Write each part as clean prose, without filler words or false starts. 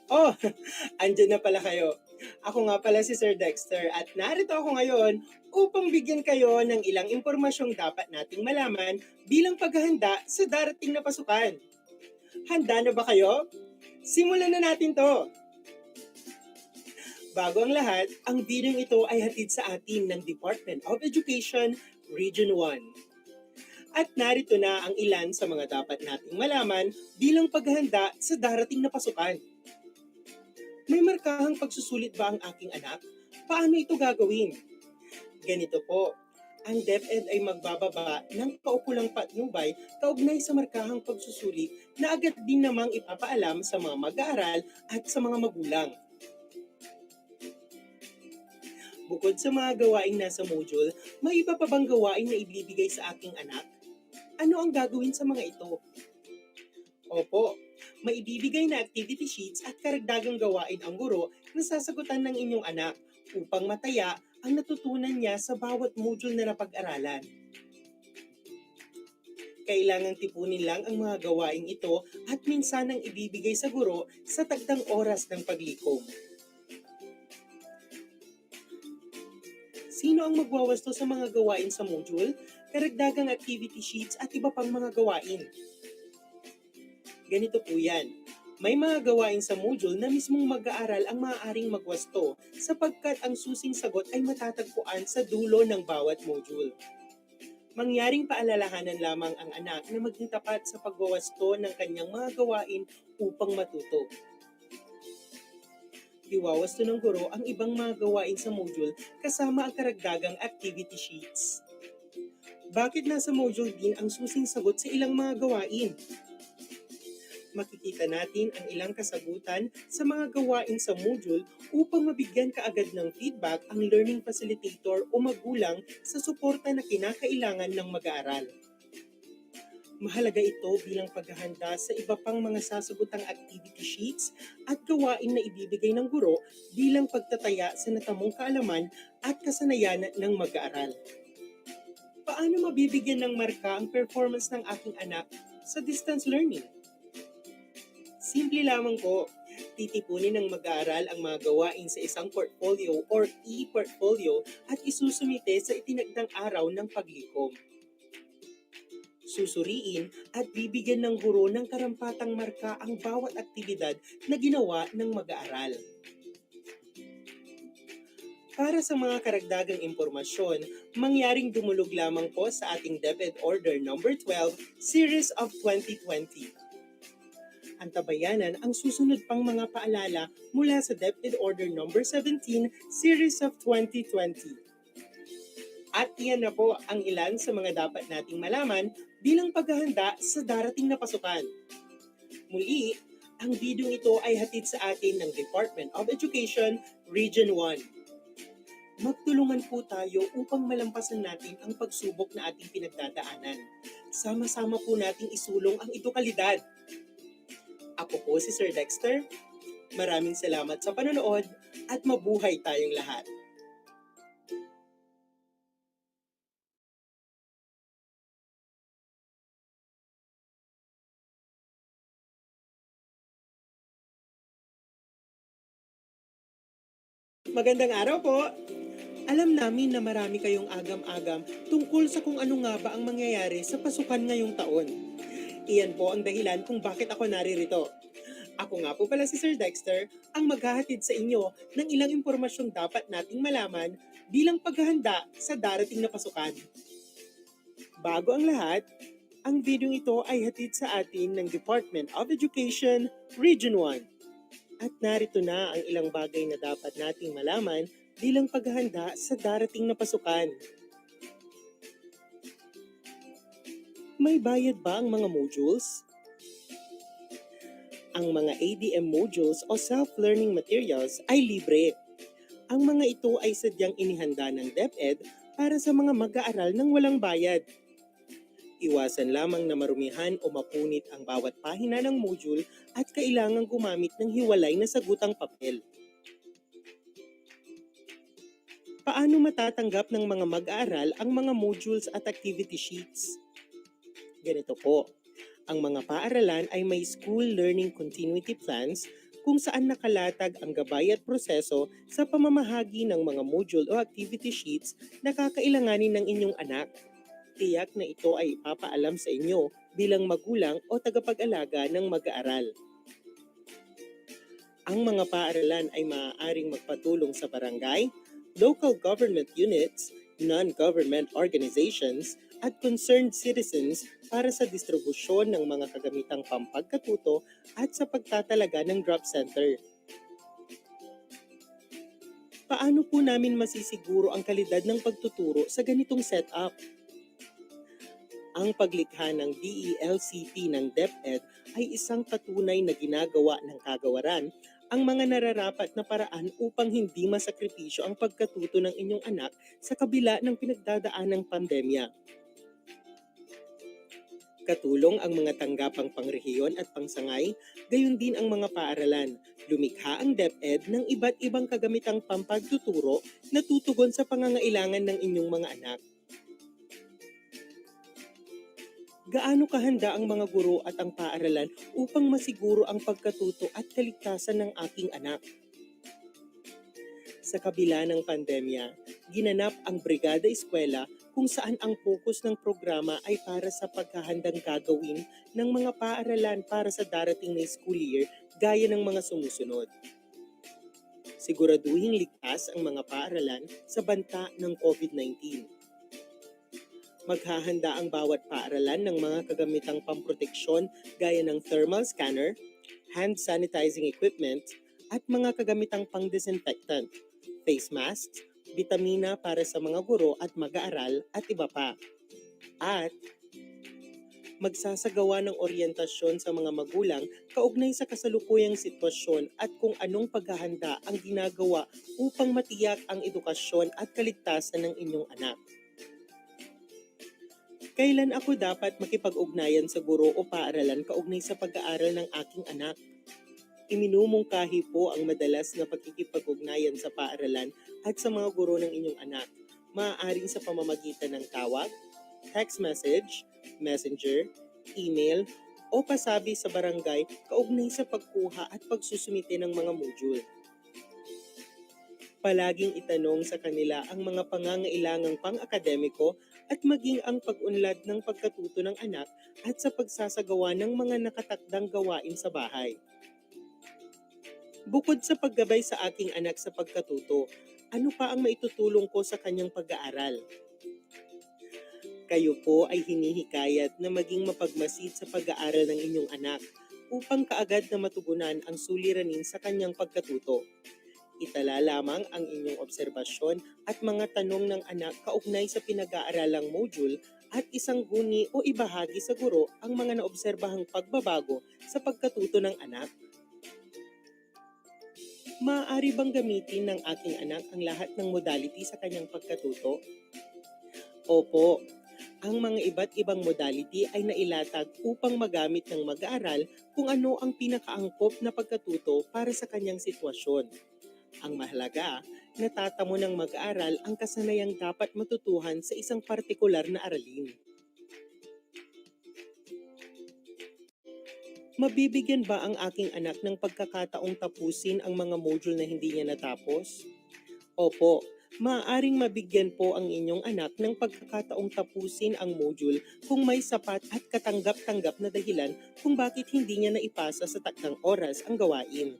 Oh, andyan na pala kayo. Ako nga pala si Sir Dexter at narito ako ngayon upang bigyan kayo ng ilang impormasyong dapat nating malaman bilang paghahanda sa darating na pasukan. Handa na ba kayo? Simulan na natin to! Bago ang lahat, ang video ito ay hatid sa atin ng Department of Education, Region 1. At narito na ang ilan sa mga dapat nating malaman bilang paghahanda sa darating na pasukan. May markahang pagsusulit ba ang aking anak? Paano ito gagawin? Ganito po, ang DepEd ay magbababa ng kaukulang patnubay kaugnay sa markahang pagsusulit na agad din namang ipapaalam sa mga mag-aaral at sa mga magulang. Bukod sa mga gawaing nasa module, may iba pa bang gawain na ibibigay sa aking anak? Ano ang gagawin sa mga ito? Opo, may ibibigay na activity sheets at karagdagang gawain ang guro na sasagutan ng inyong anak upang mataya ang natutunan niya sa bawat module na napag-aralan. Kailangang tipunin lang ang mga gawaing ito at minsan ang ibibigay sa guro sa tagdang oras ng paglikom. Sino ang magwawasto sa mga gawain sa module, karagdagang activity sheets at iba pang mga gawain? Ganito po yan. May mga gawain sa module na mismong mag-aaral ang maaaring magwasto sapagkat ang susing sagot ay matatagpuan sa dulo ng bawat module. Mangyaring paalalahanan lamang ang anak na maging tapat sa pagwawasto ng kanyang mga gawain upang matuto. Iwawasto ng guro ang ibang mga gawain sa module kasama ang karagdagang activity sheets. Bakit nasa module din ang susing sagot sa ilang mga gawain? Makikita natin ang ilang kasagutan sa mga gawain sa module upang mabigyan kaagad ng feedback ang learning facilitator o magulang sa suporta na kinakailangan ng mag-aaral. Mahalaga ito bilang paghahanda sa iba pang mga sasagutang activity sheets at gawain na ibibigay ng guro bilang pagtataya sa natamong kaalaman at kasanayan ng mag-aaral. Paano mabibigyan ng marka ang performance ng aking anak sa distance learning? Simple lamang po, titipunin ng mag-aaral ang mga gawain sa isang portfolio or e-portfolio at isusumite sa itinagdang araw ng paglikom. Susuriin at bibigyan ng guro ng karampatang marka ang bawat aktibidad na ginawa ng mag-aaral. Para sa mga karagdagang impormasyon, mangyaring dumulog lamang po sa ating DepEd Order No. 12, Series of 2020. Antabayanan ang susunod pang mga paalala mula sa DepEd Order No. 17, Series of 2020. At iyan na po ang ilan sa mga dapat nating malaman bilang paghahanda sa darating na pasukan. Muli, ang video ito ay hatid sa atin ng Department of Education, Region 1. Magtulungan po tayo upang malampasan natin ang pagsubok na ating pinagdadaanan. Sama-sama po nating isulong ang edukalidad. Ako po si Sir Dexter. Maraming salamat sa panonood at mabuhay tayong lahat. Magandang araw po! Alam namin na marami kayong agam-agam tungkol sa kung ano nga ba ang mangyayari sa pasukan ngayong taon. Iyan po ang dahilan kung bakit ako naririto. Ako nga po pala si Sir Dexter, ang maghahatid sa inyo ng ilang impormasyong dapat nating malaman bilang paghahanda sa darating na pasukan. Bago ang lahat, ang video ito ay hatid sa atin ng Department of Education, Region 1. At narito na ang ilang bagay na dapat nating malaman bilang paghahanda sa darating na pasukan. May bayad ba ang mga modules? Ang mga ADM modules o self-learning materials ay libre. Ang mga ito ay sadyang inihanda ng DepEd para sa mga mag-aaral ng walang bayad. Iwasan lamang na marumihan o mapunit ang bawat pahina ng module at kailangang gumamit ng hiwalay na sagutang papel. Paano matatanggap ng mga mag-aaral ang mga modules at activity sheets? Ganito po. Ang mga paaralan ay may school learning continuity plans kung saan nakalatag ang gabay at proseso sa pamamahagi ng mga module o activity sheets na kakailanganin ng inyong anak. Tiyak na ito ay ipapaalam sa inyo bilang magulang o tagapag-alaga ng mag-aaral. Ang mga paaralan ay maaaring magpatulong sa barangay, local government units, non-government organizations, at concerned citizens para sa distribusyon ng mga kagamitang pampagkatuto at sa pagtatalaga ng drop center. Paano po namin masisiguro ang kalidad ng pagtuturo sa ganitong setup? Ang paglikha ng DELCP ng DepEd ay isang patunay na ginagawa ng kagawaran ang mga nararapat na paraan upang hindi masakripisyo ang pagkatuto ng inyong anak sa kabila ng pinagdadaan ng pandemya. Katulong ang mga tanggapang pangrehiyon at pangsangay, gayon din ang mga paaralan. Lumikha ang DepEd ng iba't ibang kagamitang pampagtuturo na tutugon sa pangangailangan ng inyong mga anak. Gaano kahanda ang mga guro at ang paaralan upang masiguro ang pagkatuto at kaligtasan ng aking anak? Sa kabila ng pandemya, ginanap ang Brigada Eskwela kung saan ang focus ng programa ay para sa paghahandang gagawin ng mga paaralan para sa darating na school year gaya ng mga sumusunod. Siguraduhing ligtas ang mga paaralan sa banta ng COVID-19. Maghahanda ang bawat paaralan ng mga kagamitang pamproteksyon gaya ng thermal scanner, hand sanitizing equipment, at mga kagamitang pang-disinfectant, face masks, bitamina para sa mga guro at mag-aaral at iba pa. At magsasagawa ng oryentasyon sa mga magulang kaugnay sa kasalukuyang sitwasyon at kung anong paghahanda ang ginagawa upang matiyak ang edukasyon at kaligtasan ng inyong anak. Kailan ako dapat makipag-ugnayan sa guro o paaralan kaugnay sa pag-aaral ng aking anak? Iminumungkahi po ang madalas na pagkikipag-ugnayan sa paaralan at sa mga guro ng inyong anak. Maaaring sa pamamagitan ng tawag, text message, messenger, email, o pasabi sa barangay kaugnay sa pagkuha at pagsusumite ng mga module. Palaging itanong sa kanila ang mga pangangailangang pang-akademiko at maging ang pag-unlad ng pagkatuto ng anak at sa pagsasagawa ng mga nakatakdang gawain sa bahay. Bukod sa paggabay sa aking anak sa pagkatuto, ano pa ang maitutulong ko sa kanyang pag-aaral? Kayo po ay hinihikayat na maging mapagmasid sa pag-aaral ng inyong anak upang kaagad na matugunan ang suliranin sa kanyang pagkatuto. Itala lamang ang inyong obserbasyon at mga tanong ng anak kaugnay sa pinag-aaralang module at isang guni o ibahagi sa guro ang mga naobserbahang pagbabago sa pagkatuto ng anak. Maaari bang gamitin ng aking anak ang lahat ng modality sa kanyang pagkatuto? Opo, ang mga iba't ibang modality ay nailatag upang magamit ng mag-aaral kung ano ang pinakaangkop na pagkatuto para sa kanyang sitwasyon. Ang mahalaga, natatamo ng mag-aaral ang kasanayang dapat matutuhan sa isang partikular na aralin. Mabibigyan ba ang aking anak ng pagkakataong tapusin ang mga module na hindi niya natapos? Opo, maaaring mabigyan po ang inyong anak ng pagkakataong tapusin ang module kung may sapat at katanggap-tanggap na dahilan kung bakit hindi niya naipasa sa takdang oras ang gawain.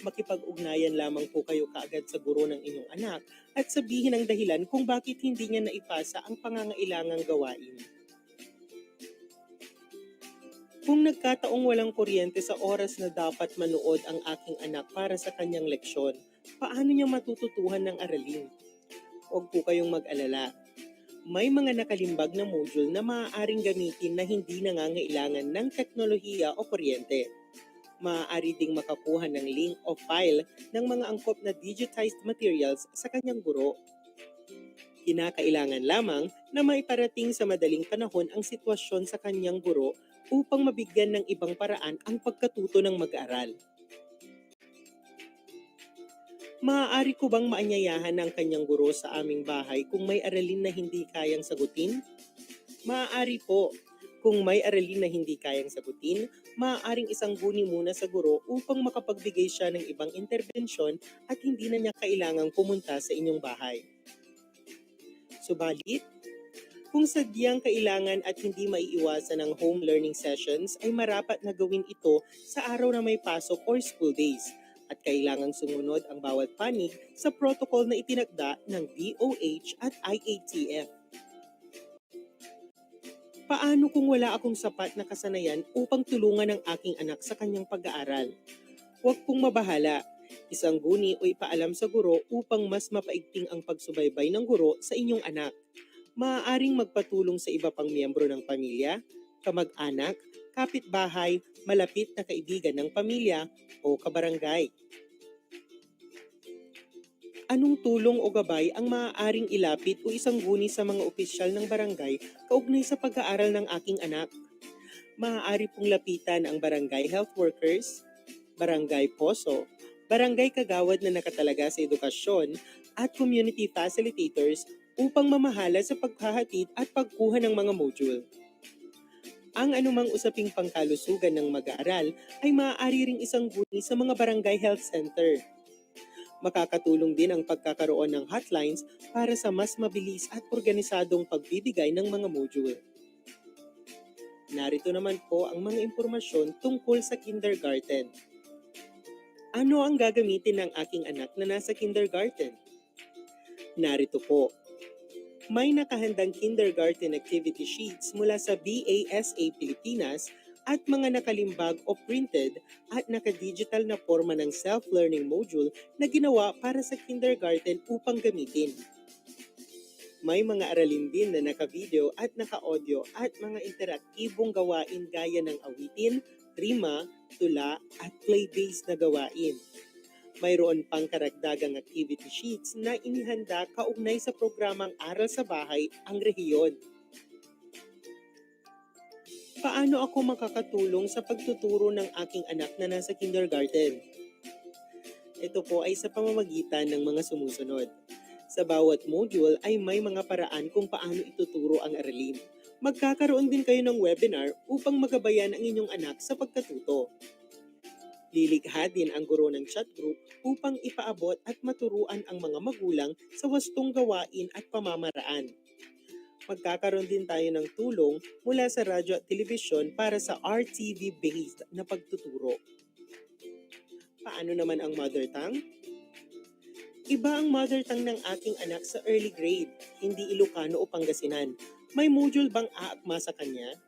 Makipag-ugnayan lamang po kayo kaagad sa guro ng inyong anak at sabihin ang dahilan kung bakit hindi niya naipasa ang pangangailangang gawain. Kung nagkataong walang kuryente sa oras na dapat manood ang aking anak para sa kanyang leksyon, paano niya matututuhan ng aralin? Huwag po kayong mag-alala. May mga nakalimbag na module na maaaring gamitin na hindi nangangailangan ng teknolohiya o kuryente. Maaari ding makakuha ng link o file ng mga angkop na digitized materials sa kanyang guro. Kinakailangan lamang na maiparating sa madaling panahon ang sitwasyon sa kanyang guro upang mabigyan ng ibang paraan ang pagkatuto ng mag-aaral. Maaari ko bang maanyayahan ng kanyang guro sa aming bahay kung may aralin na hindi kayang sagutin? Maaari po. Kung may aralin na hindi kayang sagutin, maaaring isangguni muna sa guro upang makapagbigay siya ng ibang interbensyon at hindi na niya kailangang pumunta sa inyong bahay. Subalit, kung sadyang kailangan at hindi maiiwasan ng home learning sessions ay marapat na gawin ito sa araw na may pasok or school days at kailangang sumunod ang bawat panig sa protocol na itinakda ng DOH at IATF. Paano kung wala akong sapat na kasanayan upang tulungan ang aking anak sa kanyang pag-aaral? Huwag pong mabahala. Isangguni o ipaalam sa guro upang mas mapaigting ang pagsubaybay ng guro sa inyong anak. Maaaring magpatulong sa iba pang miyembro ng pamilya, kamag-anak, kapitbahay, malapit na kaibigan ng pamilya o kabarangay. Anong tulong o gabay ang maaaring ilapit o isangguni sa mga opisyal ng barangay kaugnay sa pag-aaral ng aking anak? Maaari pong lapitan ang barangay health workers, barangay poso, barangay kagawad na nakatalaga sa edukasyon, at community facilitators upang mamahala sa paghahatid at pagkuha ng mga module. Ang anumang usaping pangkalusugan ng mag-aaral ay maaari ring isangguni sa mga barangay health center. Makakatulong din ang pagkakaroon ng hotlines para sa mas mabilis at organisadong pagbibigay ng mga module. Narito naman po ang mga impormasyon tungkol sa kindergarten. Ano ang gagamitin ng aking anak na nasa kindergarten? Narito po. May nakahandang kindergarten activity sheets mula sa BASA Pilipinas at mga nakalimbag o printed at naka-digital na forma ng self-learning module na ginawa para sa kindergarten upang gamitin. May mga aralin din na naka-video at naka-audio at mga interaktibong gawain gaya ng awitin, trima, tula at play-based na gawain. Mayroon pang karagdagang activity sheets na inihanda kaugnay sa programang Aral sa Bahay ang Rehiyon. Paano ako makakatulong sa pagtuturo ng aking anak na nasa kindergarten? Ito po ay sa pamamagitan ng mga sumusunod. Sa bawat module ay may mga paraan kung paano ituturo ang aralin. Magkakaroon din kayo ng webinar upang magabayan ang inyong anak sa pagkatuto. Lilikha din ang guro ng chat group upang ipaabot at maturuan ang mga magulang sa wastong gawain at pamamaraan. Magkakaroon din tayo ng tulong mula sa radyo at telebisyon para sa RTV-based na pagtuturo. Paano naman ang mother tongue? Iba ang mother tongue ng aking anak sa early grade, hindi Ilocano o Pangasinan. May module bang aakma sa kanya?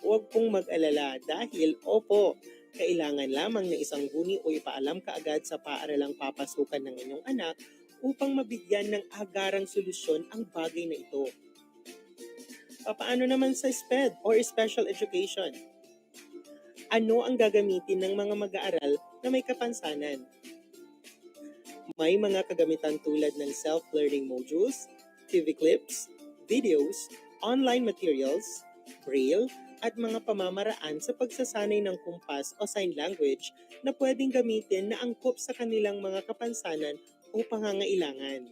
Huwag pong mag-alala dahil opo, kailangan lamang na isangguni o ipaalam kaagad sa paaralang papasukan ng inyong anak upang mabigyan ng agarang solusyon ang bagay na ito. Paano naman sa SPED or Special Education? Ano ang gagamitin ng mga mag-aaral na may kapansanan? May mga kagamitan tulad ng self-learning modules, TV clips, videos, online materials, braille, at mga pamamaraan sa pagsasanay ng kumpas o sign language na pwedeng gamitin na angkop sa kanilang mga kapansanan o pangangailangan.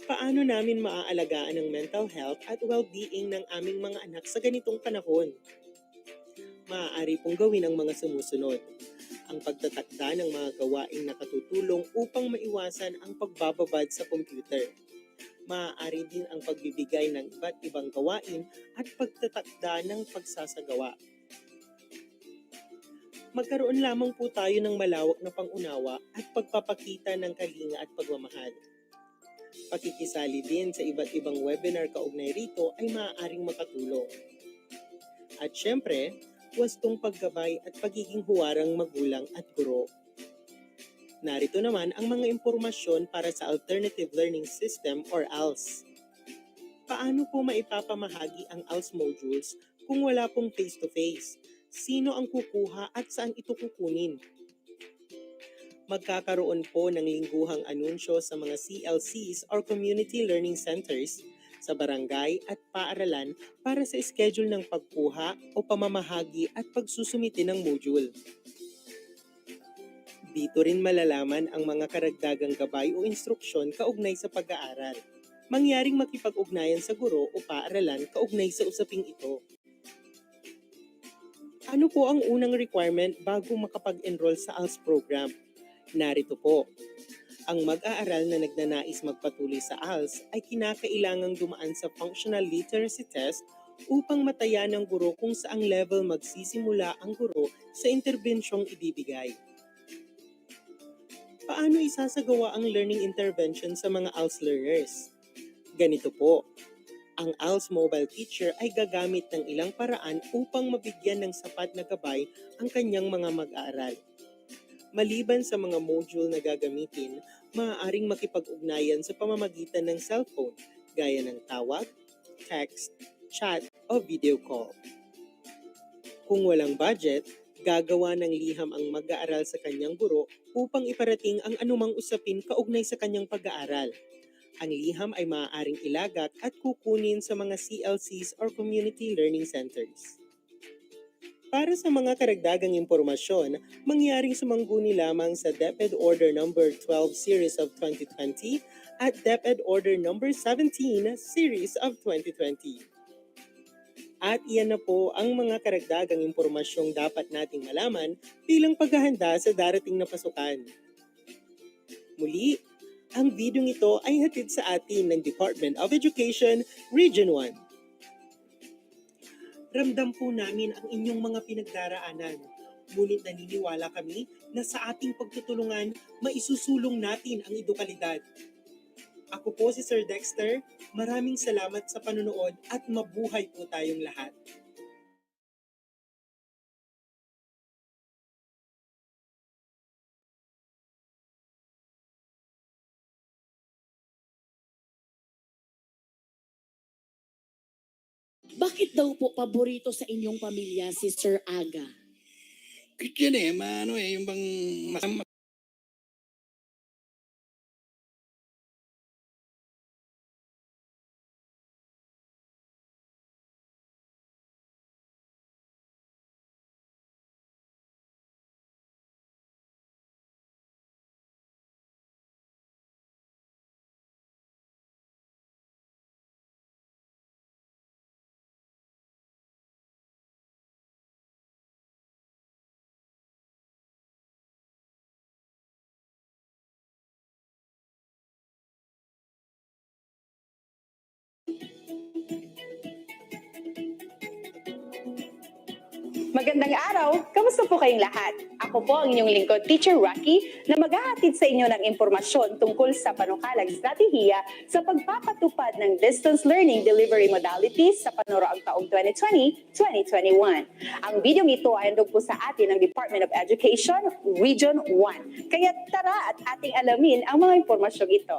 Paano namin maaalagaan ang mental health at well-being ng aming mga anak sa ganitong panahon? Maaari pong gawin ang mga sumusunod. Ang pagtatakda ng mga gawaing nakatutulong upang maiwasan ang pagbababad sa computer. Maaari din ang pagbibigay ng iba't ibang gawain at pagtatakda ng pagsasagawa. Magkaroon lamang po tayo ng malawak na pangunawa at pagpapakita ng kalinga at pagmamahal. Pakikisali din sa iba't ibang webinar kaugnay rito ay maaaring makatulong. At syempre, wastong paggabay at pagiging huwarang magulang at guro. Narito naman ang mga impormasyon para sa Alternative Learning System or ALS. Paano po maipapamahagi ang ALS modules kung wala pong face-to-face? Sino ang kukuha at saan ito kukunin? Magkakaroon po ng lingguhang anunsyo sa mga CLCs or Community Learning Centers sa barangay at paaralan para sa schedule ng pagkuha o pamamahagi at pagsusumite ng module. Dito rin malalaman ang mga karagdagang gabay o instruksyon kaugnay sa pag-aaral. mangyaring makipag-ugnayan sa guro o paaralan kaugnay sa usaping ito. Ano po ang unang requirement bago makapag-enroll sa ALS program? Narito po. Ang mag-aaral na nagnanais magpatuloy sa ALS ay kinakailangang dumaan sa functional literacy test upang mataya ng guro kung saang level magsisimula ang guro sa interbensyong ibibigay. Paano isasagawa ang learning intervention sa mga ALS learners? Ganito po. Ang ALS mobile teacher ay gagamit ng ilang paraan upang mabigyan ng sapat na gabay ang kanyang mga mag-aaral. Maliban sa mga module na gagamitin, maaaring makipag-ugnayan sa pamamagitan ng cellphone, gaya ng tawag, text, chat, o video call. Kung walang budget, gagawa ng liham ang mag-aaral sa kanyang guro upang iparating ang anumang usapin kaugnay sa kanyang pag-aaral. Ang liham ay maaaring ilagat at kukunin sa mga CLCs or Community Learning Centers. Para sa mga karagdagang impormasyon, mangyaring sumangguni lamang sa DepEd Order No. 12 Series of 2020 at DepEd Order No. 17 Series of 2020. At iyan na po ang mga karagdagang impormasyong dapat nating malaman bilang paghahanda sa darating na pasukan. Muli, ang video ito ay hatid sa atin ng Department of Education, Region 1. Ramdam po namin ang inyong mga pinagdaraanan, ngunit naniniwala kami na sa ating pagtutulungan, maisusulong natin ang edukalidad. Ako po si Sir Dexter, maraming salamat sa panonood at mabuhay po tayong lahat. Bakit daw po paborito sa inyong pamilya si Sir Aga? Yan eh, yung bang Magandang araw! Kamusta po kayong lahat? Ako po ang inyong lingkod, Teacher Rocky, na maghahatid sa inyo ng impormasyon tungkol sa panukalang estratehiya sa pagpapatupad ng distance learning delivery modalities sa panuraang taong 2020-2021. Ang video ito ay handog po sa atin ng Department of Education, Region 1. Kaya tara at ating alamin ang mga impormasyong ito.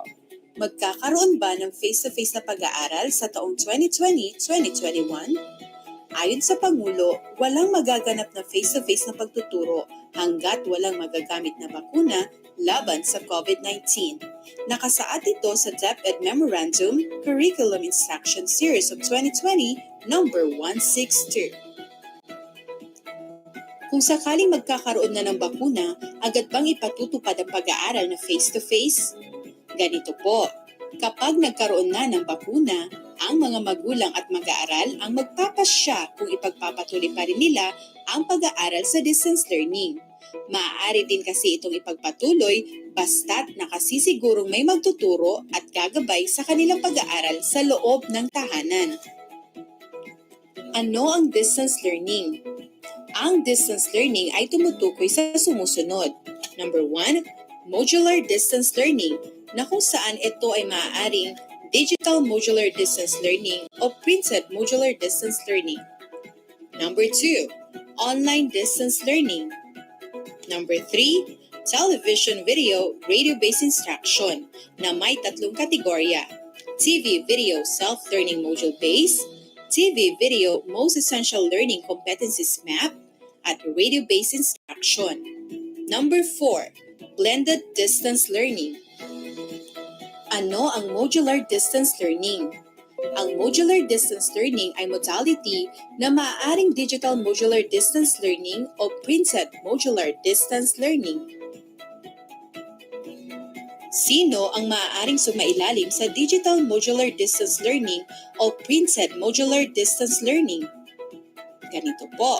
Magkakaroon ba ng face-to-face na pag-aaral sa taong 2020-2021? Ayon sa Pangulo, walang magaganap na face-to-face na pagtuturo hanggat walang magagamit na bakuna laban sa COVID-19. Nakasaad ito sa DepEd Memorandum, Curriculum Instruction Series of 2020, number 162. Kung sakaling magkakaroon na ng bakuna, agad bang ipatutupad ang pag-aaral na face-to-face? Ganito po, kapag nagkaroon na ng bakuna, ang mga magulang at mag-aaral ang magpapasya kung ipagpapatuloy pa rin nila ang pag-aaral sa distance learning. Maaari din kasi itong ipagpatuloy basta't nakasisigurong may magtuturo at gagabay sa kanilang pag-aaral sa loob ng tahanan. Ano ang distance learning? Ang distance learning ay tumutukoy sa sumusunod. Number 1, modular distance learning, na kung saan ito ay maaaring digital modular distance learning o printed modular distance learning. Number 2, online distance learning. Number 3, television video radio-based instruction na may tatlong kategorya: TV video self-learning module-based, TV video most essential learning competencies map, at radio-based instruction. Number 4, blended distance learning. Ano ang modular distance learning? Ang modular distance learning ay modality na maaaring digital modular distance learning o printed modular distance learning. Sino ang maaaring sumailalim sa Digital Modular Distance Learning o Printed Modular Distance Learning? Ganito po,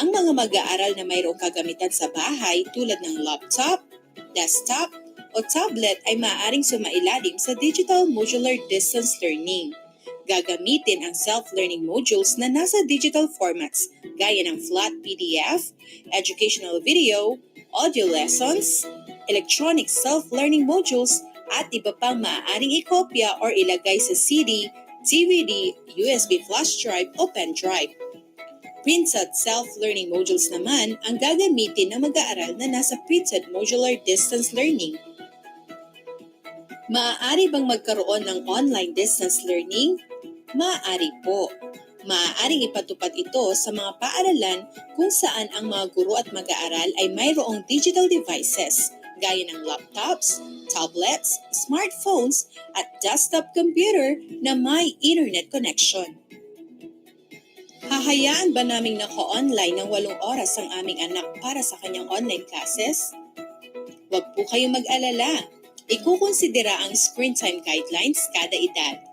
ang mga mag-aaral na mayroong kagamitan sa bahay tulad ng laptop, desktop, o tablet ay maaaring sumailalim sa Digital Modular Distance Learning. Gagamitin ang self-learning modules na nasa digital formats gaya ng flat PDF, educational video, audio lessons, electronic self-learning modules, at iba pang maaaring ikopya or ilagay sa CD, DVD, USB flash drive o pen drive. Printed self-learning modules naman ang gagamitin ng mag-aaral na nasa printed modular distance learning. Maaari bang magkaroon ng online distance learning? Maaari po. Maaaring ipatupad ito sa mga paaralan kung saan ang mga guro at mag-aaral ay mayroong digital devices gaya ng laptops, tablets, smartphones, at desktop computer na may internet connection. Hahayaan ba naming naka-online ng 8 oras ang aming anak para sa kanyang online classes? Huwag po kayong mag-alala. Ikukonsidera ang screen time guidelines kada edad.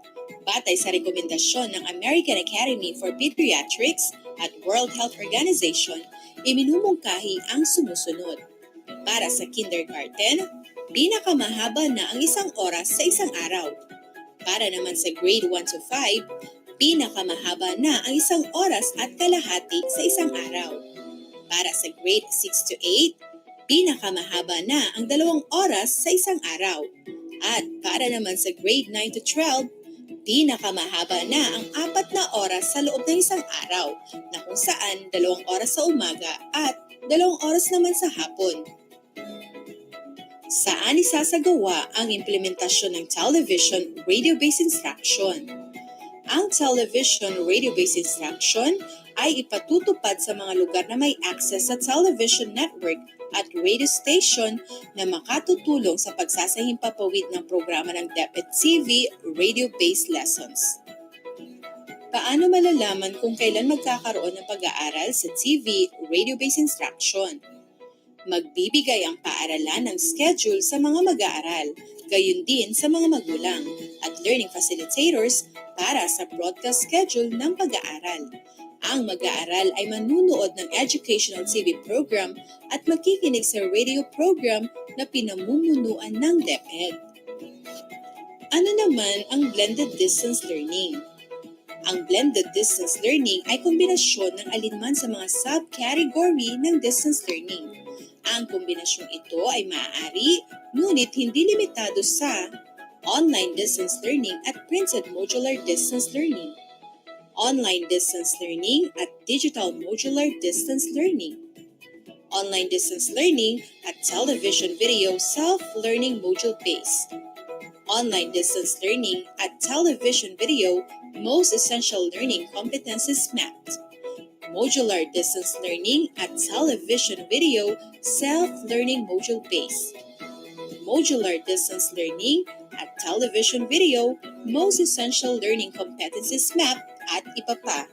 Batay sa rekomendasyon ng American Academy for Pediatrics at World Health Organization, iminumungkahi ang sumusunod. Para sa kindergarten, pinakamahaba na ang 1 oras sa isang araw. Para naman sa grade 1 to 5, pinakamahaba na ang 1 oras at kalahati sa isang araw. Para sa grade 6 to 8, pinakamahaba na ang 2 oras sa isang araw. At para naman sa grade 9 to 12, pinakamahaba na ang 4 na oras sa loob ng isang araw na kung saan 2 oras sa umaga at 2 oras naman sa hapon. Saan isasagawa ang implementasyon ng television radio-based instruction? Ang television radio-based instruction ay ipatutupad sa mga lugar na may access sa television network at radio station na makatutulong sa pagsasahimpapawid ng programa ng DepEd TV radio-based lessons. Paano malalaman kung kailan magkakaroon ng pag-aaral sa TV radio-based instruction? Magbibigay ang paaralan ng schedule sa mga mag-aaral, gayon din sa mga magulang at learning facilitators para sa broadcast schedule ng pag-aaral. Ang mag-aaral ay manunood ng educational TV program at makikinig sa radio program na pinamumunuan ng DepEd. Ano naman ang blended distance learning? Ang blended distance learning ay kombinasyon ng alinman sa mga subcategory ng distance learning. Ang kombinasyong ito ay maaari, ngunit hindi limitado sa online distance learning at printed modular distance learning, online distance learning at digital modular distance learning, online distance learning at television video self-learning module-based, online distance learning at television video most essential learning competencies mapped, modular distance learning at television video self-learning module-based, modular distance learning at television video most essential learning competencies map at iba pa.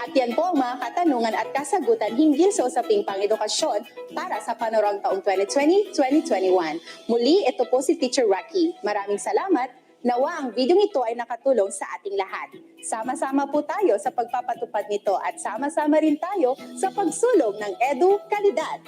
At yan po ang mga katanungan at kasagutan hinggil sa usaping pang-edukasyon para sa panorang taong 2020-2021. Muli, ito po si Teacher Rocky. Maraming salamat. Nawa ang video ito ay nakatulong sa ating lahat. Sama-sama po tayo sa pagpapatupad nito at sama-sama rin tayo sa pagsulong ng edu-kalidad.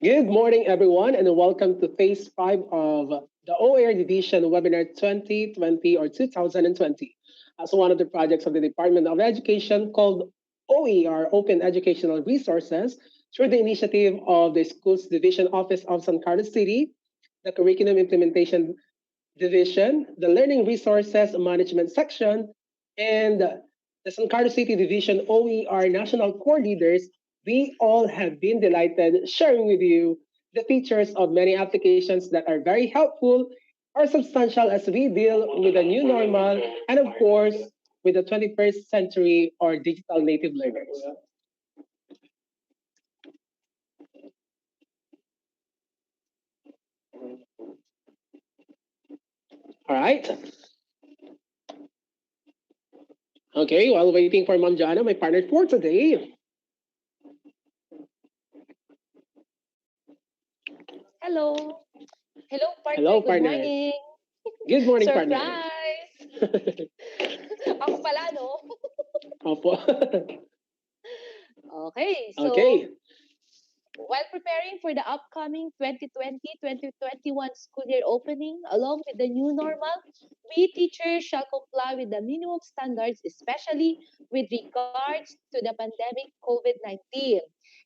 Good morning, everyone, and welcome to Phase 5 of the OER Division Webinar 2020 or 2020. As one of the projects of the Department of Education called OER, Open Educational Resources, through the initiative of the Schools Division Office of San Carlos City, the Curriculum Implementation Division, the Learning Resources Management Section, and the San Carlos City Division OER National Core Leaders, we all have been delighted sharing with you the features of many applications that are very helpful or substantial as we deal with the new normal and, of course, with the 21st century or digital native learners. All right. Okay, while waiting for Ma'am Jana, my partner for today. Hello. Hello, partner. Hello, Good partner. morning. Good morning, partner. Surprise! Ako pala, no? Opo. Okay, so Okay. while preparing for the upcoming 2020-2021 school year opening, along with the new normal, we teachers shall comply with the minimum standards, especially with regards to the pandemic COVID-19.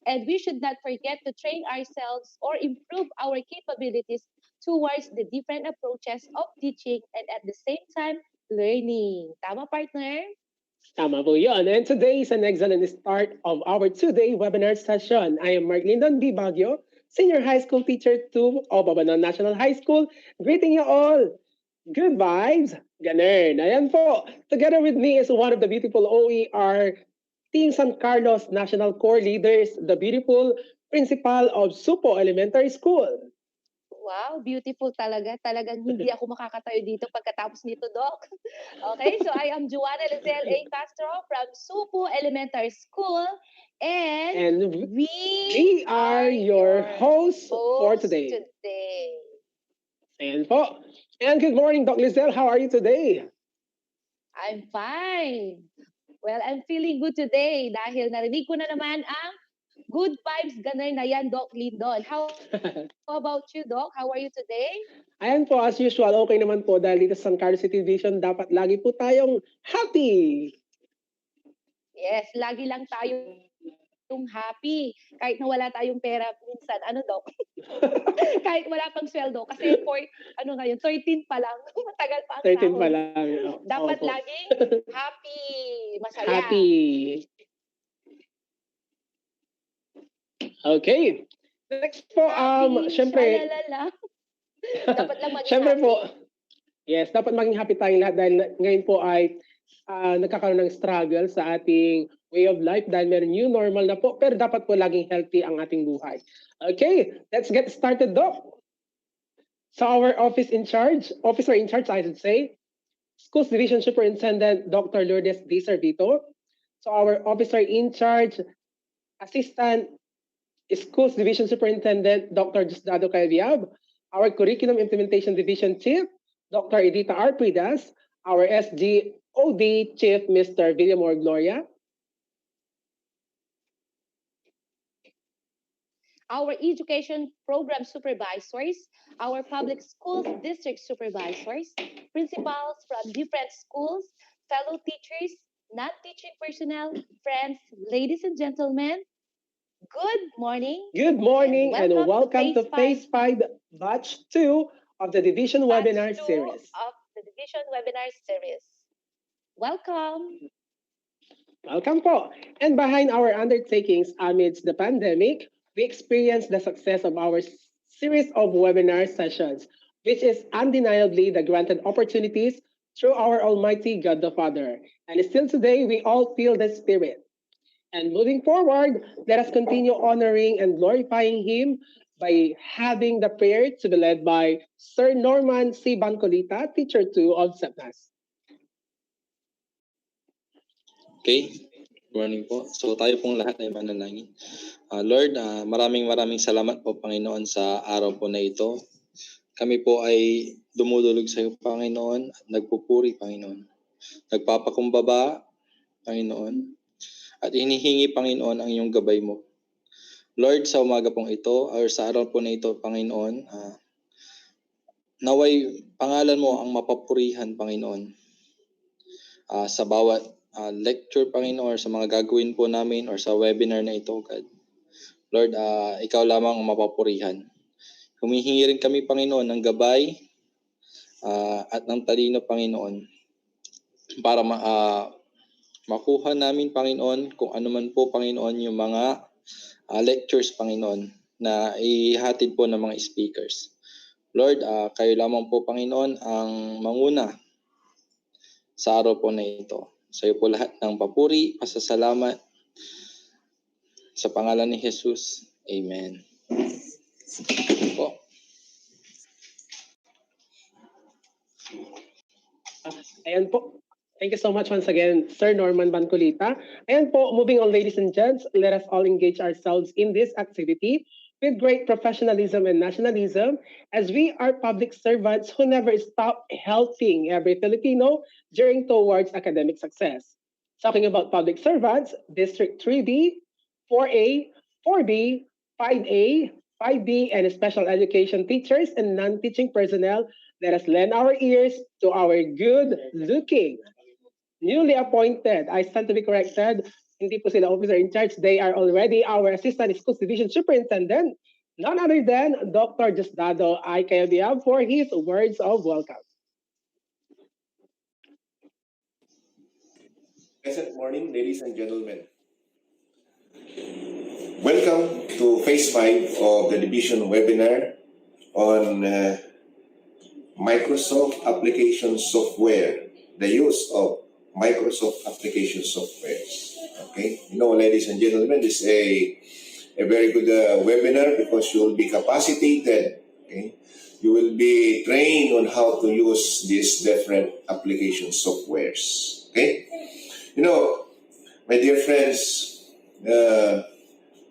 And we should not forget to train ourselves or improve our capabilities towards the different approaches of teaching and at the same time learning. Tama, partner? Tama po yun. And today is an excellent start of our two-day webinar session. I am Mark Lindon B. Baguio, Senior High School Teacher 2 of Babanon National High School. Greeting you all. Good vibes. Ganun. Ayan po. Together with me is one of the beautiful OER Team San Carlos National Core Leaders, the beautiful Principal of Supo Elementary School. Wow, beautiful talaga. Talagang hindi ako makakatayo dito pagkatapos nito, Doc. Okay, so I am Joanna Lizelle A. Castro from Supo Elementary School. And And we are your hosts for today. today. Ayan po. And good morning, Doc Lizelle. How are you today? I'm fine. Well, I'm feeling good today dahil narinig ko na naman ang good vibes ganun na yan, Doc Lindon. How about you, Doc? How are you today? Ayan po, as usual, okay naman po dahil dito sa San Carlos City Division, dapat lagi po tayong happy. Yes, lagi lang tayong happy. Kahit na wala tayong pera minsan. Ano, Doc? Kahit wala pang sweldo. Kasi for, ano ngayon, 13 pa lang. Matagal pa ang 13 sahod. pa lang. Dapat Opo. laging happy. Masaya. Happy. Okay. Next po, Happy. syempre, Shalalala. Dapat lang maging syempre happy. po, Yes, dapat maging happy tayong lahat dahil ngayon po ay nagkakaroon ng struggle sa ating way of life dahil meron new normal na po, pero dapat po laging healthy ang ating buhay. Okay, let's get started, Doc. So our officer in charge, I should say, Schools Division Superintendent Dr. Lourdes D. Servito. So our officer in charge, Assistant Schools Division Superintendent Dr. Diosdado Cayabyab. Our Curriculum Implementation Division Chief, Dr. Edita R. Pridas. Our SGOD Chief, Mr. Villamor Gloria. Our education program supervisors, our public schools district supervisors, principals from different schools, fellow teachers, non-teaching personnel, friends, ladies and gentlemen, good morning. Good morning and welcome to Phase Phase 5, Batch 2 of the Division Webinar Batch 2 Series. of the Division Webinar Series. Welcome. Welcome po. And behind our undertakings amidst the pandemic, we experienced the success of our series of webinar sessions, which is undeniably the granted opportunities through our Almighty God the Father. And still today, we all feel the Spirit. And moving forward, let us continue honoring and glorifying Him by having the prayer to be led by Sir Norman C. Bancolita, Teacher 2 of SEPNAS. Okay, good morning po. So tayo pong lahat ay manalangin. Lord, maraming salamat po Panginoon sa araw po na ito. Kami po ay dumudulog sa iyo Panginoon at nagpupuri Panginoon. Nagpapakumbaba Panginoon at hinihingi Panginoon ang iyong gabay mo. Lord, sa umaga pong ito or sa araw po na ito Panginoon, naway pangalan mo ang mapapurihan Panginoon sa bawat lecture Panginoon or sa mga gagawin po namin or sa webinar na ito God. Lord, ikaw lamang ang mapapurihan. Humihingi rin kami Panginoon ng gabay at ng talino Panginoon para makuha namin Panginoon kung ano man po Panginoon yung mga lectures Panginoon na ihatid po ng mga speakers. Lord, kayo lamang po Panginoon ang manguna sa araw po na ito. Sa iyo po lahat ng papuri, pasasalamat sa pangalan ni Jesus. Amen. Po. Ayan po. Thank you so much once again, Sir Norman Bancolita. Ayan po, moving on ladies and gents, let us all engage ourselves in this activity with great professionalism and nationalism as we are public servants who never stop helping every Filipino journey towards academic success. Talking about public servants, District 3B, 4A, 4B, 5A, 5B, and special education teachers and non-teaching personnel, let us lend our ears to our good-looking, newly appointed, I stand to be corrected, hindi po sila officer in charge, they are already our Assistant Schools Division Superintendent, none other than Dr. Diosdado I. Cayabyab for his words of welcome. Pleasant morning, ladies and gentlemen. Welcome to Phase 5 of the Division webinar on Microsoft Application Software, the use of Microsoft Application Software. Okay, ladies and gentlemen, this is a very good webinar because you will be capacitated. Okay, you will be trained on how to use these different application softwares. Okay, my dear friends,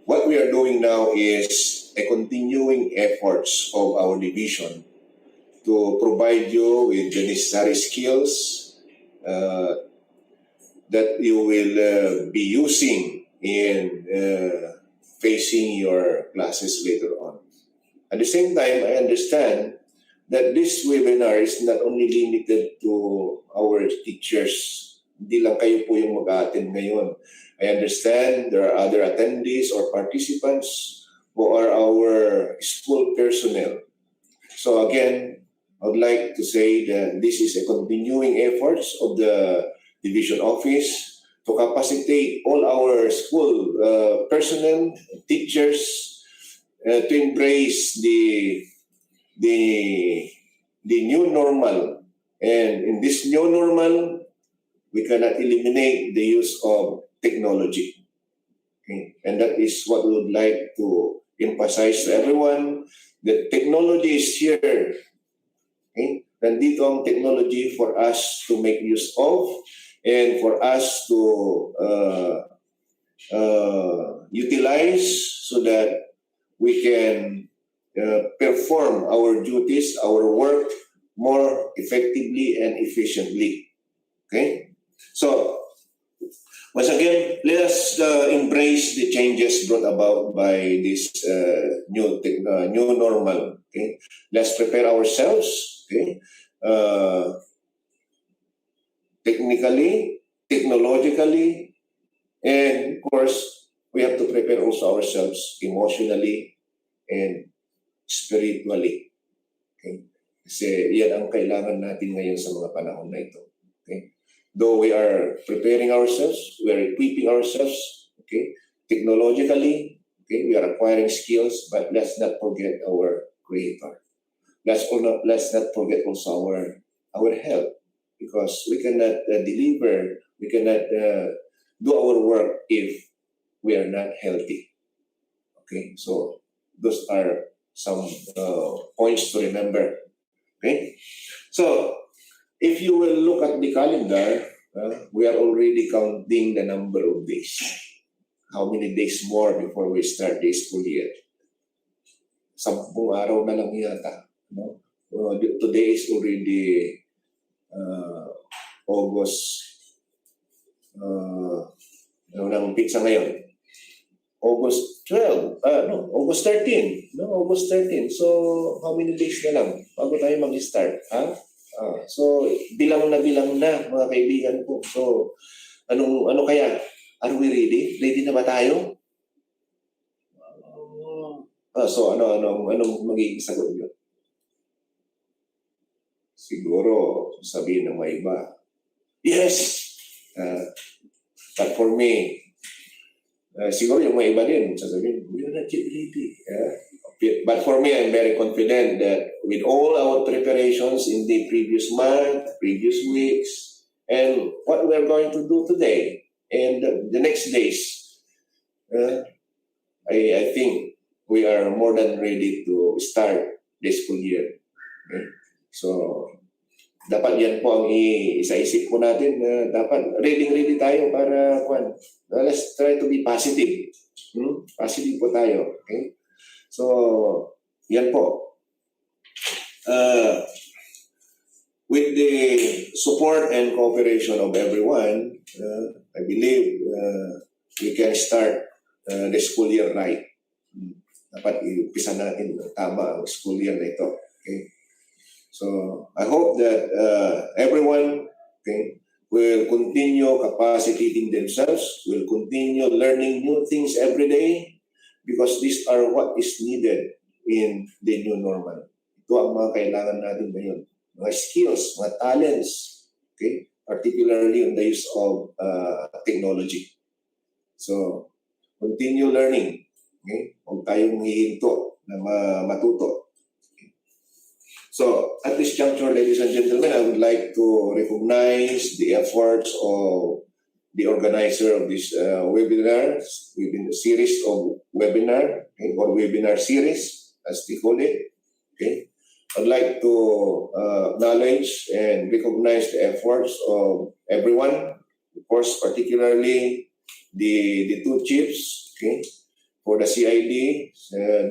what we are doing now is a continuing efforts of our division to provide you with the necessary skills that you will be using in facing your classes later on. At the same time, I understand that this webinar is not only limited to our teachers. Hindi lang kayo po yung mag-attend ngayon. I understand there are other attendees or participants who are our school personnel. So again, I would like to say that this is a continuing efforts of the division office to capacitate all our school personnel, teachers, to embrace the new normal And in this new normal, we cannot eliminate the use of technology. Okay? And that is what we would like to emphasize to everyone, that technology is here. Okay? Nandito ang technology for us to make use of and for us to utilize so that we can perform our duties, our work more effectively and efficiently. Okay? So, once again, let us embrace the changes brought about by this new normal. Okay? Let's prepare ourselves. Okay? Technically, technologically, and of course, we have to prepare also ourselves emotionally and spiritually. Okay? Kasi yan ang kailangan natin ngayon sa mga panahon na ito. Okay? Though we are preparing ourselves, we are equipping ourselves, okay, technologically, okay, we are acquiring skills, but let's not forget our Creator. Let's not forget also our health, because we cannot deliver, we cannot do our work if we are not healthy. Okay, so those are some points to remember. Okay, so if you will look at the calendar, we are already counting the number of days. How many days more before we start the school year? 10 araw na lang yata. No? Today is already August. Ano nang pizza ngayon? August 12. August 13. No, August 13. So, how many days na lang bago tayo mag-start? So, bilang na mga kaibigan ko. So, ano kaya? Are we ready? Ready na ba tayo? So, anong magiging sagot nyo? Siguro, sabihin ng may iba, yes! But for me, siguro yung mga iba din, sasabihin, we are not yet ready. But for me, I'm very confident that with all our preparations in the previous month, previous weeks, and what we're going to do today and the next days, I think we are more than ready to start this school year. Okay? So, dapat yan po ang isa-isip po natin na dapat ready tayo para let's try to be positive. Positive po tayo. Okay? So, yan po. With the support and cooperation of everyone, I believe we can start the school year right. Dapat iumpisa natin tama ang school year na ito. Okay? So, I hope that everyone, okay, will continue capacitating themselves, will continue learning new things every day, because these are what is needed in the new normal. Ito ang mga kailangan natin ngayon. Mga skills, mga talents, okay, particularly in the use of technology. So, continue learning. Okay? Huwag tayong hihinto na matuto. So, at this juncture, ladies and gentlemen, I would like to recognize the efforts of the organizer of this webinar series of webinar, okay, or webinar series, as they call it. Okay, I'd like to acknowledge and recognize the efforts of everyone, of course, particularly the two chiefs, okay, for the CID,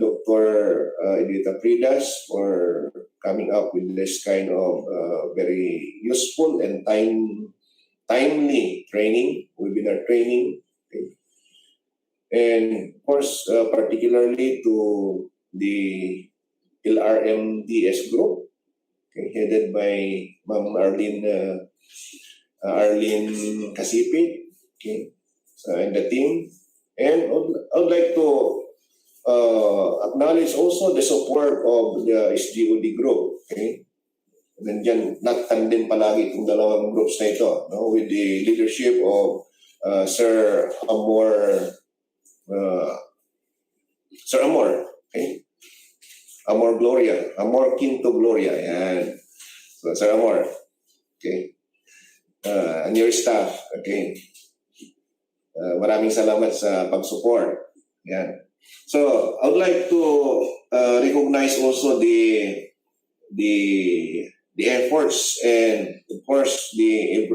Dr. Edita Pridas, for coming up with this kind of very useful and timely training, webinar training. Okay. And of course, particularly to the LRMDS group, okay, headed by Ma'am Arlene Kasipit, okay, and the team. And I would like to acknowledge also the support of the SGOD group. Okay? Nandiyan, nagtandem palagi itong dalawang groups na ito, no? With the leadership of Sir Amor, okay? Amor Quinto Gloria. Yan. So, Sir Amor, Okay? And your staff. Okay? Maraming salamat sa pag-support. Yan. So, I would like to recognize also the efforts and of course the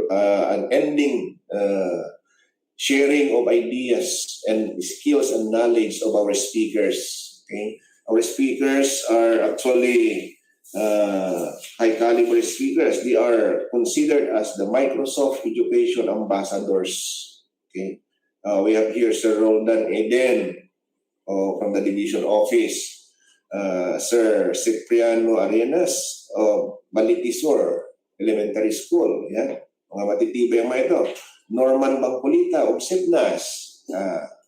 unending sharing of ideas and skills and knowledge of our speakers. Okay, our speakers are actually high caliber speakers. They are considered as the Microsoft Education Ambassadors. Okay, we have here Sir Roldan Eden from the division office. Sir Cipriano Arenas of Balitisor Elementary School. Yan. Mga matitibay ang mga ito. Norman Bangkulita of Signas.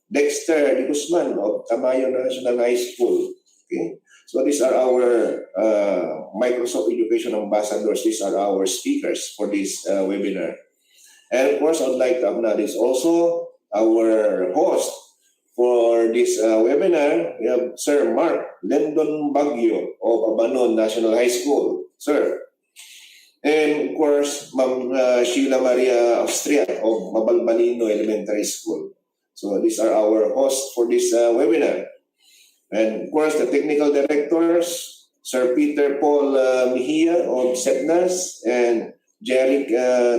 Dexter De Guzman of Tamayo National High School. Okay? So these are our Microsoft Education Ambassadors. These are our speakers for this webinar. And of course, I would like to acknowledge also our host for this webinar. We have Sir Mark Lendon Baguio of Abanon National High School. Sir. And of course, Ma'am Sheila Maria Austria of Mabalbalino Elementary School. So these are our hosts for this webinar. And of course, the technical directors, Sir Peter Paul Mejia of Setnas and Jeric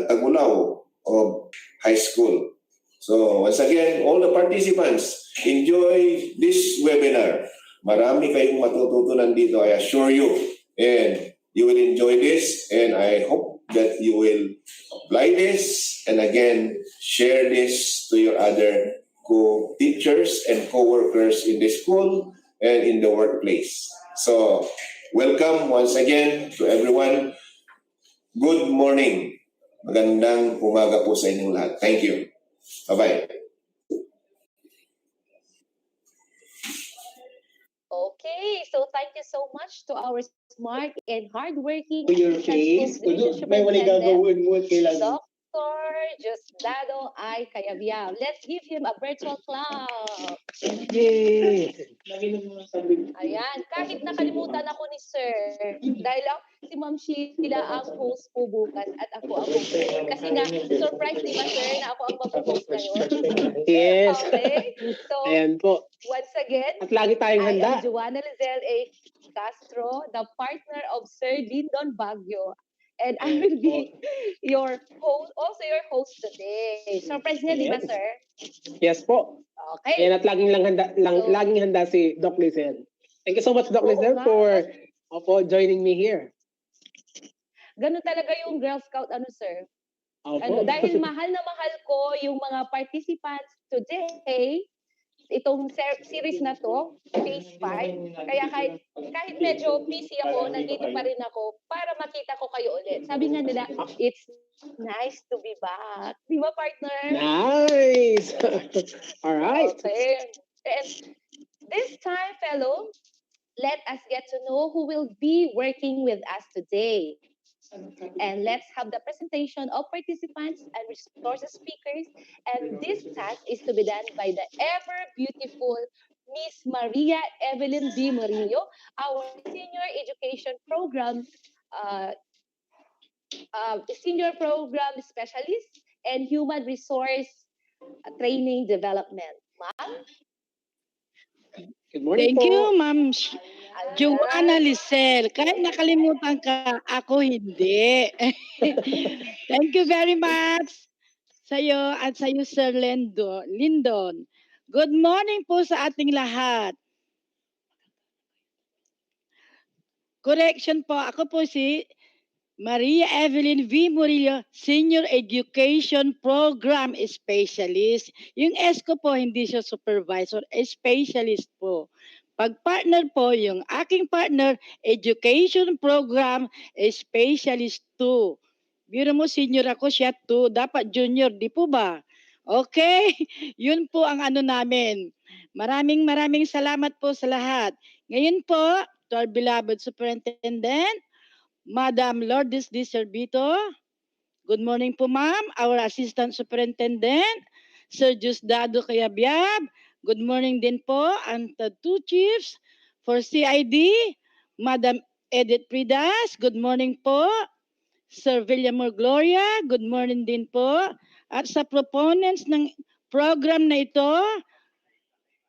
Tagulao of High School. So once again, all the participants, enjoy this webinar. Marami kayong matututunan dito, I assure you. And you will enjoy this, and I hope that you will apply this and again share this to your other co-teachers and co-workers in the school and in the workplace. So welcome once again to everyone. Good morning. Magandang umaga po sa inyong lahat. Thank you. Bye-bye. Okay, so thank you so much to our smart and hardworking To your face. May wala gagawin mo kailangan. Dr. Diosdado I. Cayabyab. Let's give him a virtual clap. Yay! Ayan, kahit nakalimutan ako ni Sir, dahil si Ma'am Sheila ang host po bukas at ako ang host. Kasi nga, surprise di ba Sir na ako ang mag-host ngayon? Yes. Okay, so Ayan po. once again, At lagi tayong I handa. am Joanna Lizelle A. Castro, the partner of Sir Lindon Baguio. And I will be your host, also your host today. Surprise niya, di ba, Yes. Sir? Yes po. Okay. Ayan, at laging handa si Doc Lizelle. Thank you so much, Doc Oo Lizelle, nga. for joining me here. Ganun talaga yung Girl Scout, Sir? Opo. Dahil mahal na mahal ko yung mga participants today, itong series na to, Phase 5. Kaya kahit medyo busy ako, nandito pa rin ako para makita ko kayo ulit. Sabi nga nila, it's nice to be back. Di ba, partner? Nice! All right. Okay. And this time, fellow, let us get to know who will be working with us today. And let's have the presentation of participants and resources speakers. And this task is to be done by the ever beautiful Miss Maria Evelyn D. Murillo, our Senior Education Program Senior Program Specialist and Human Resource Training Development. Ma'am? Good morning Thank po. you, Ma'am Ayan. Joanna Lizelle. Kahit nakalimutan ka, ako hindi. Thank you very much sa'yo at sa'yo, Sir Lindon. Good morning po sa ating lahat. Correction po, ako po si Maria Evelyn V. Murillo, Senior Education Program Specialist. Yung S ko po, hindi siya supervisor, specialist po. Pag-partner po, yung aking partner, Education Program Specialist 2. Biro mo, senior ako, siya 2. Dapat junior, di po ba? Okay, yun po ang ano namin. Maraming salamat po sa lahat. Ngayon po, to our beloved Superintendent, Madam Lourdes D. Servito. Good morning po, ma'am. Our Assistant Superintendent, Sir Diosdado Cayabyab. Good morning din po. And the two chiefs for CID, Madam Edith Pridas. Good morning po. Sir Villamor Gloria, good morning din po. At sa proponents ng program na ito,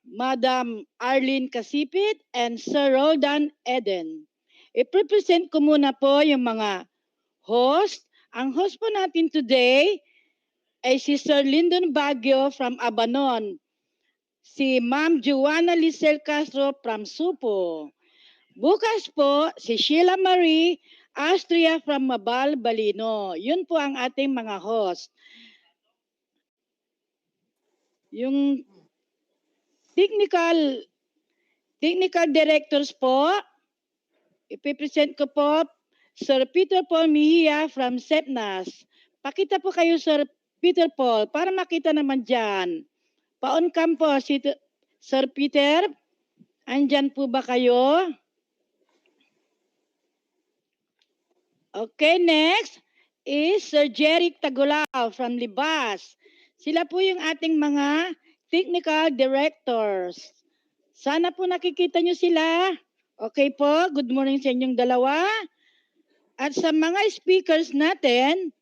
Madam Arlene Casipit and Sir Roldan Eden. I-present ko muna po yung mga host. Ang host po natin today ay si Sir Lyndon Baguio from Abanon, si Ma'am Joanna Lisel Castro from Supo. Bukas po, si Sheila Marie Astria from Mabal, Balino. Yun po ang ating mga host. Yung technical directors po, ipipresent ko po Sir Peter Paul Mejia from SEPNAS. Pakita po kayo Sir Peter Paul para makita naman dyan. Pa-on cam po si Sir Peter. Andyan po ba kayo? Okay, next is Sir Jeric Tagulao from Libas. Sila po yung ating mga technical directors. Sana po nakikita nyo sila. Okay po, good morning sa inyong dalawa. At sa mga speakers natin,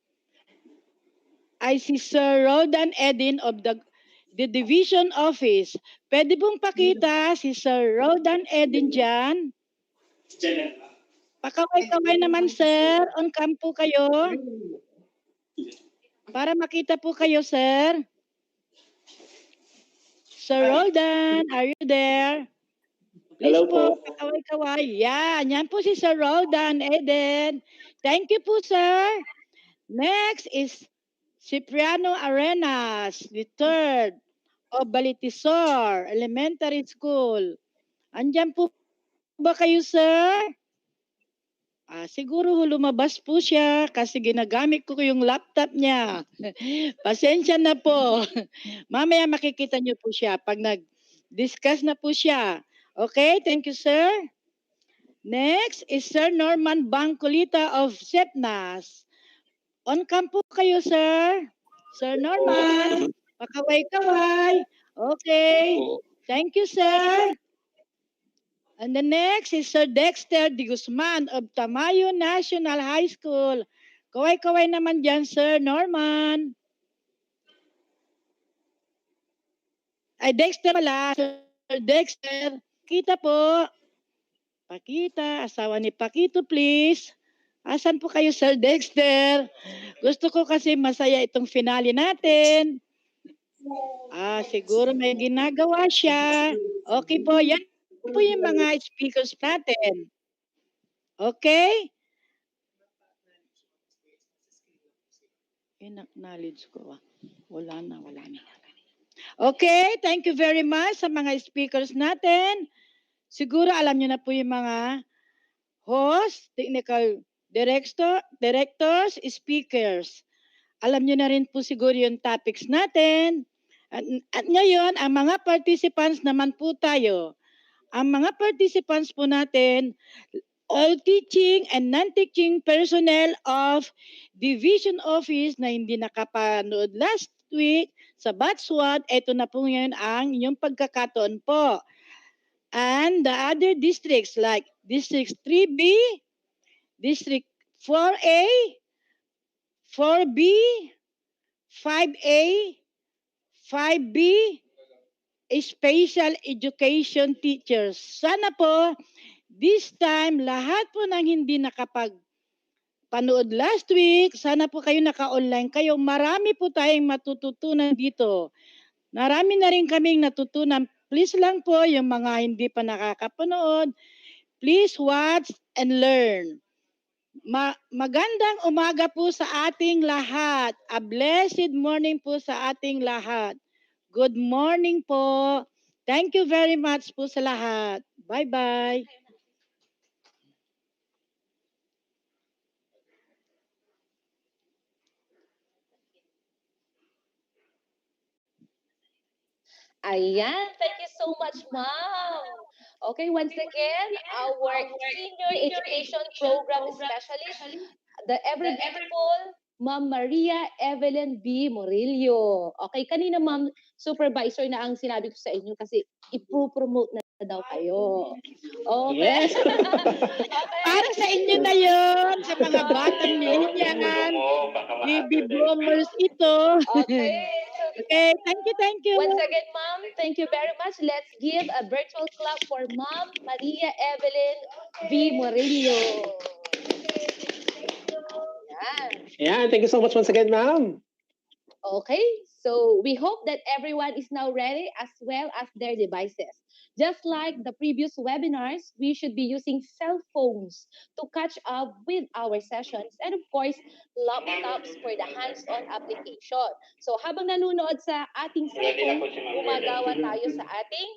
ay si Sir Rodan Edin of the Division Office. Pwede pong pakita si Sir Rodan Edin dyan. Pakaway-kaway naman, sir. On cam po kayo. Para makita po kayo, sir. Sir Roldan, are you there? Please Hello po, po. pakaway-kaway. Yan po si Sir Roldan Eden. Thank you po, sir. Next is Cipriano Arenas, the third of Balitisor Elementary School. Andyan po ba kayo, sir? Siguro lumabas po siya kasi ginagamit ko yung laptop niya. Pasensya na po. Mamaya makikita niyo po siya pag nag-discuss na po siya. Okay, thank you, sir. Next is Sir Norman Bangcolita of SEPNAS. On cam po kayo, sir. Sir Norman, pakaway-kaway. Okay, thank you, sir. And the next is Sir Dexter De Guzman of Tamayo National High School. Kaway-kaway naman dyan, Sir Norman. Ay, Dexter pala. Sir Dexter. Kita po. Pakita. Asawa ni Pakito, please. Asan po kayo, Sir Dexter? Gusto ko kasi masaya itong finale natin. Siguro may ginagawa siya. Okay po, yan po yung mga speakers natin. Okay? In-acknowledge ko. Wala na. Okay, thank you very much sa mga speakers natin. Siguro alam niyo na po yung mga host, technical directors, speakers. Alam niyo na rin po siguro yung topics natin. At ngayon, ang mga participants naman po tayo. Ang mga participants po natin, all teaching and non-teaching personnel of Division Office na hindi nakapanood last week sa Batch 1, ito na po ngayon ang inyong pagkakataon po. And the other districts like District 3B, District 4A, 4B, 5A, 5B, special education teachers. Sana po, this time, lahat po ng hindi nakapagpanood last week, sana po kayo naka-online kayo. Marami po tayong matututunan dito. Marami na rin kaming natutunan. Please lang po, yung mga hindi pa nakakapanood, please watch and learn. Magandang umaga po sa ating lahat. A blessed morning po sa ating lahat. Good morning po. Thank you very much po sa lahat. Bye-bye. Ayan, thank you so much, ma'am. Okay, once again, our senior education program specialist, the ever beautiful Ma'am Maria Evelyn B. Morillo. Okay, kanina Ma'am Supervisor na ang sinabi ko sa inyo kasi i-promote na daw kayo. Okay. Yes. Okay. Para sa inyo na yun, sa mga batang millennial, baby boomers ito. Okay. So, Okay, thank you. once again, Ma'am, thank you very much. Let's give a virtual clap for Ma'am Maria Evelyn B. Morillo. Yan. Ayan, thank you so much once again, ma'am. Okay, so we hope that everyone is now ready as well as their devices. Just like the previous webinars, we should be using cell phones to catch up with our sessions and of course, laptops for the hands-on application. So habang nanonood sa ating cellphone, gumagawa tayo sa ating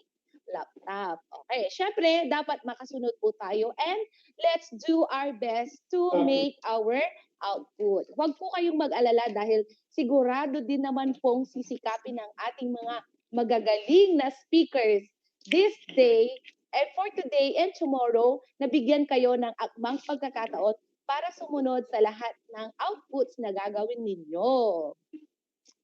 laptop. Okay, syempre, dapat makasunod po tayo and let's do our best to make our output. Huwag po kayong mag-alala dahil sigurado din naman pong sisikapin ng ating mga magagaling na speakers this day and for today and tomorrow, nabigyan kayo ng akmang pagkakataon para sumunod sa lahat ng outputs na gagawin ninyo.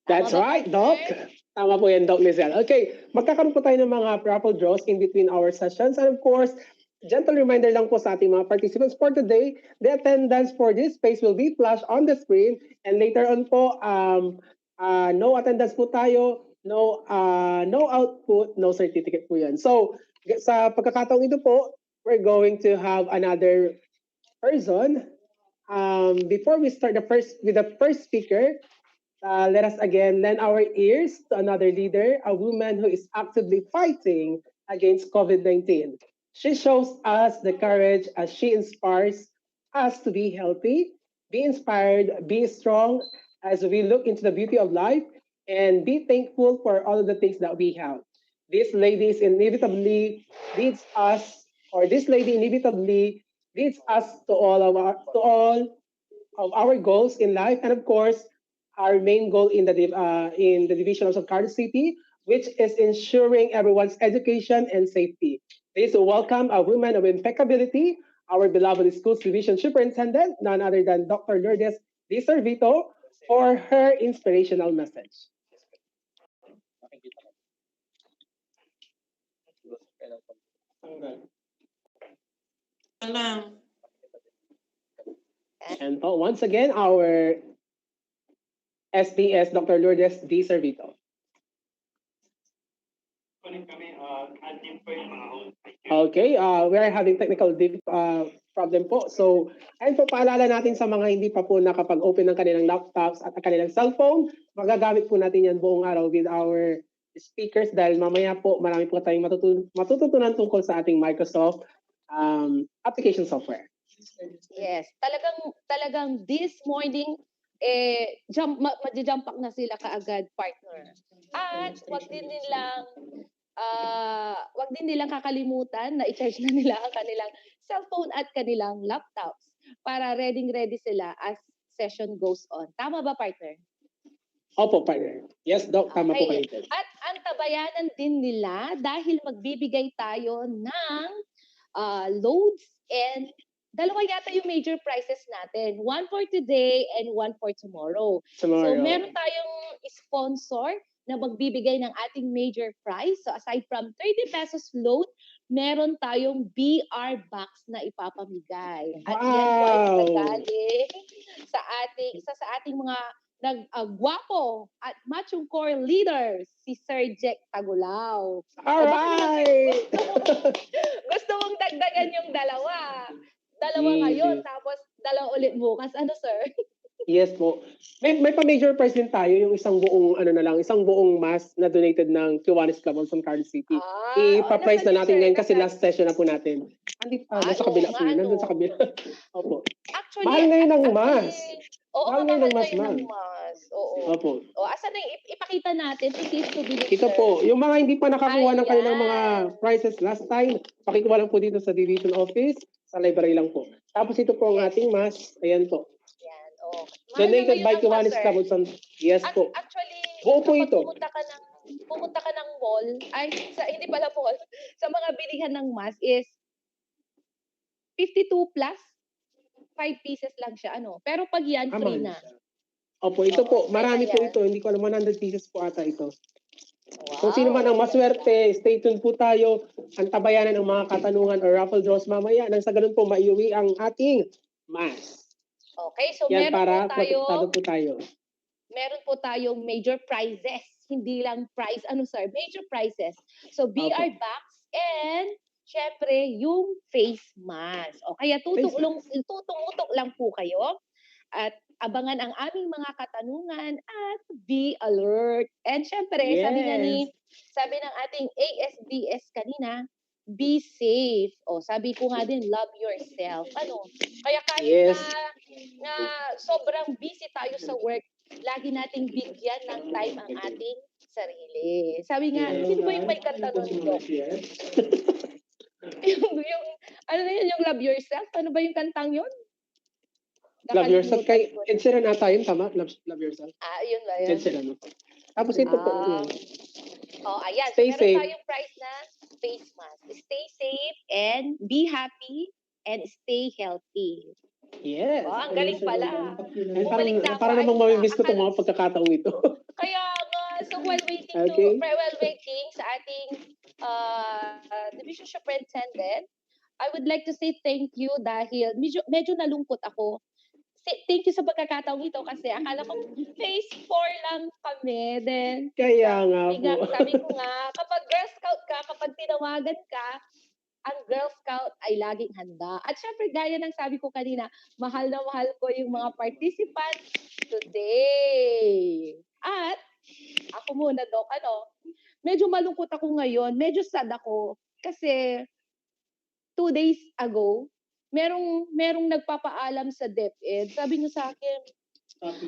That's Tama ba, right, Doc. partner? Tama po yan, Doc Lizelle. Okay, magkakaroon po tayo ng mga raffle draws in between our sessions. And of course, gentle reminder lang po sa ating mga participants for today, the attendance for this space will be flashed on the screen. And later on po, no attendance po tayo, no output, no certificate po yan. So, sa pagkakataong ito po, we're going to have another person. Before we start with the first speaker, let us again lend our ears to another leader, a woman who is actively fighting against COVID-19. She shows us the courage as she inspires us to be healthy, be inspired, be strong as we look into the beauty of life and be thankful for all of the things that we have. This lady inevitably leads us to all of our goals in life, and of course, our main goal in the division of Carlos City, which is ensuring everyone's education and safety. Please welcome a woman of impeccability, our beloved schools division superintendent, none other than Dr. Lourdes Di Servito, for her inspirational message. And once again, our SBS Dr. Lourdes Di Servito. Okay, we are having technical problem po. So, ayun po, paalala natin sa mga hindi pa po nakapag-open ng kanilang laptops at kanilang cellphone, magagamit po natin yan buong araw with our speakers dahil mamaya po marami po tayong matututunan tungkol sa ating Microsoft application software. Yes, talagang this morning magja-jump pack na sila kaagad, partner. At wag din nilang kakalimutan na i-charge na nila ang kanilang cellphone at kanilang laptops para ready sila as session goes on. Tama ba, partner? Opo, partner. Yes, Doc, tama po kayo. At antabayanan din nila dahil magbibigay tayo ng loads and dalawa yata yung major prizes natin. One for today and one for tomorrow. So meron tayong sponsor na magbibigay ng ating major prize. So aside from 30 pesos load, meron tayong BR box na ipapamigay. At yan po ay magagaling isa sa ating mga gwapo at machong core leaders, si Sir Jack Tagulao. Alright! Gusto mong dagdagan yung dalawa. Dalawa ngayon, tapos dalawa ulit bukas. Ano, sir? Yes po. May pa-major prize din tayo, yung isang buong mass na donated ng Kiwanis Club of San Carlos City. Ipa-prize na natin ngayon kasi last session na po natin. Nasa kabila po yun. Nandun sa kabila. Opo. Actually, mahal ngayon ng mass. Oo, mahal ngayon ng mass, ma'am. Oo. Opo. Asan na ipakita natin? It is to be Ito po, yung mga hindi pa nakakuha ng kanilang mga prizes last time, pakikuha lang po dito sa division office, sa library lang po. Tapos ito po ang ating mass. Ayan po. Yan, oh. Donated by Kiwanis Club of San. Yes po. Actually, buo po ito. pumunta ka ng mall, hindi pala mall, sa mga bilihan ng mass is 52 plus 5 pieces lang siya, ano. Pero pag yan, free na. Opo, ito po, Oo, marami po kaya yan. ito. Hindi ko alam, 100 pieces po ata ito. Wow. Kung sino man ang maswerte, stay tuned po tayo. Ang tabayanan ng mga katanungan or raffle draws mamaya. Nang sa ganun po, maiuwi ang ating mas. Okay, so Yan para meron protektado po tayo. po tayong major prizes. Hindi lang prize, ano sir, major prizes. So BR box and syempre yung face mask. O kaya tutumutok lang po kayo at abangan ang aming mga katanungan at be alert. And syempre, sabi ng ating ASDS kanina, be safe. O sabi ko nga din, love yourself. Ano? Kaya kahit na sobrang busy tayo sa work, lagi nating bigyan ng time ang ating sarili. Sabi nga, sino ba yung may kanta nun, Dok? yung, ano na yun, yung love yourself? Ano ba yung kantang yun? Love yourself. Nakalimutan Kay ko na. Ed Sheeran ata yun, tama? Love yourself. Yun ba Ed yun? Sheeran. Tapos ito po. Yun. Ayan. Stay So, meron safe. tayong prize na face mask. Stay safe and be happy and stay healthy. Yes. Ang galing pala. Ay, Bumalik na ako. parang namang Ayun na. mamimiss ko itong mga pagkakataong ito. Kaya nga, so while waiting sa ating division superintendent, I would like to say thank you dahil medyo nalungkot ako. Thank you sa pagkakataong ito kasi akala ko phase 4 lang kami. Then, Kaya nga po. sabi ko nga, kapag Girl Scout ka, kapag tinawagan ka, ang Girl Scout ay laging handa. At syempre, gaya ng sabi ko kanina, mahal na mahal ko yung mga participants today. At, ako muna, Dok, medyo malungkot ako ngayon, medyo sad ako, kasi 2 days ago, merong nagpapaalam sa DepEd. Sabi niya sa akin,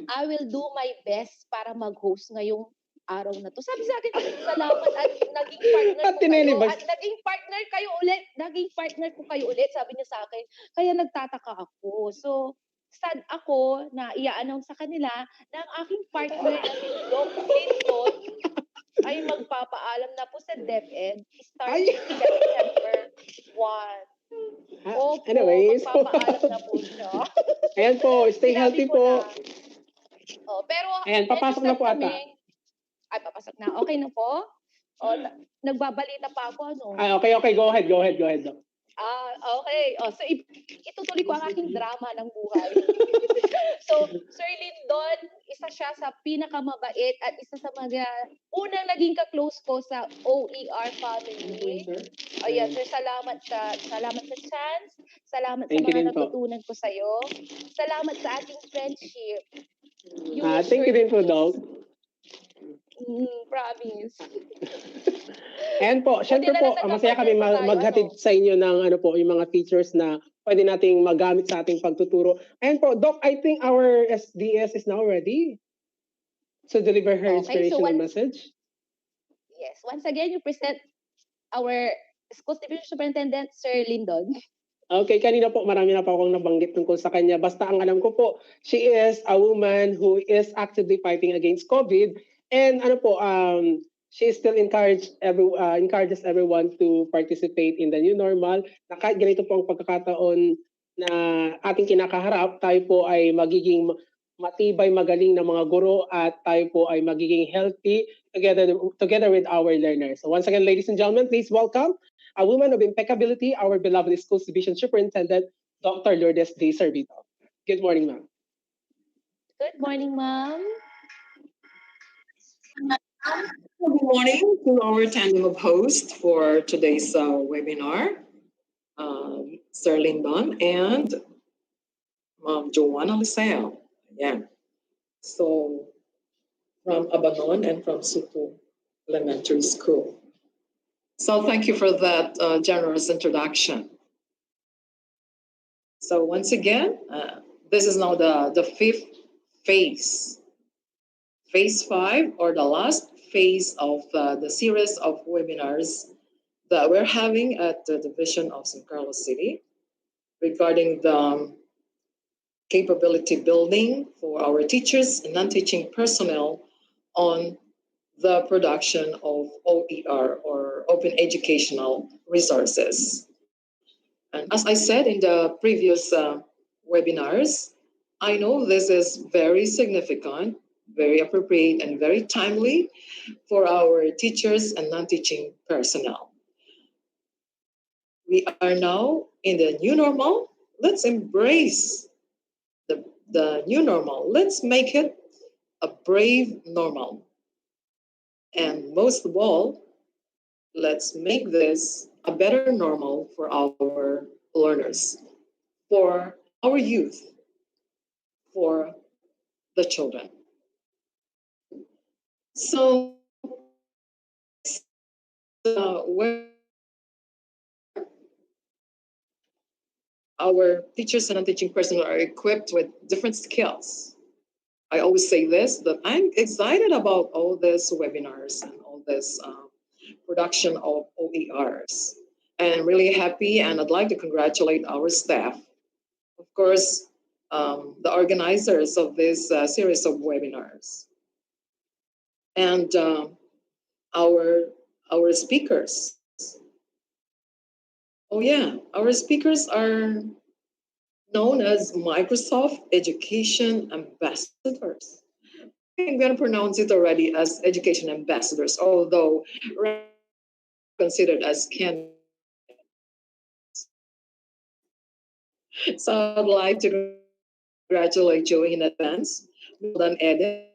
I will do my best para mag-host ngayong araw na to. Sabi sa akin, salamat at naging partner ko kayo. At naging partner ko kayo ulit, sabi niya sa akin. Kaya nagtataka ako. So, sad ako na i-announce sa kanila na ang aking partner na si Doc Clinton ay magpapaalam na po sa DepEd starting September 1. Anyways, magpapaalam na po siya. Ayan po, stay healthy po. Pero, ayan, papasok na po ata. Ay, papasok na. Okay na po? Nagbabalita pa ako, ano? Okay. Go ahead, Doc. Okay. So, itutuloy ko ang aking drama ng buhay. So, Sir Lindon, isa siya sa pinakamabait at isa sa mga unang naging ka-close ko sa OER family. Ayan, sir, salamat sa chance. Salamat sa mga natutunan ko sa'yo. Salamat sa ating friendship. Thank you din po, Doc. Promise. Ayan po, syempre po, masaya kami maghatid sa inyo ng yung mga features na pwede nating magamit sa ating pagtuturo. Ayan po, Doc, I think our SDS is now ready to deliver her inspirational message. Yes, once again, you present our Schools Division Superintendent, Sir Lindon. Okay, kanina po marami na po akong nabanggit tungkol sa kanya. Basta ang alam ko po, she is a woman who is actively fighting against COVID. And she still encourages everyone to participate in the new normal. Na kahit ganito po ang pagkakataon na ating kinakaharap, tayo po ay magiging matibay, magaling na mga guro at tayo po ay magiging healthy together with our learners. So once again, ladies and gentlemen, please welcome a woman of impeccability, our beloved Schools Division Superintendent, Dr. Lourdes D. Servito. Good morning, ma'am. Good morning, ma'am. Good morning to our tandem of hosts for today's webinar, Sir Lindon and Ma'am Joanna Liceo. Yeah. So from Abanon and from Supu Elementary School. So thank you for that generous introduction. So once again, this is now the fifth phase. Phase 5, or the last phase of the series of webinars that we're having at the Division of San Carlos City regarding the capability building for our teachers and non-teaching personnel on the production of OER, or Open Educational Resources. And as I said in the previous webinars, I know this is very significant, very appropriate, and very timely for our teachers and non-teaching personnel. We are now in the new normal. Let's embrace the new normal. Let's make it a brave normal. And most of all, let's make this a better normal for our learners, for our youth, for the children. So, where our teachers and non-teaching personnel are equipped with different skills. I always say this, that I'm excited about all these webinars and all this production of OERs. And I'm really happy, and I'd like to congratulate our staff. Of course, the organizers of this series of webinars. And our speakers. Oh yeah, our speakers are known as Microsoft Education Ambassadors. I'm going to pronounce it already as Education Ambassadors, although considered as candidates. So I'd like to congratulate you in advance. Well done, Edith.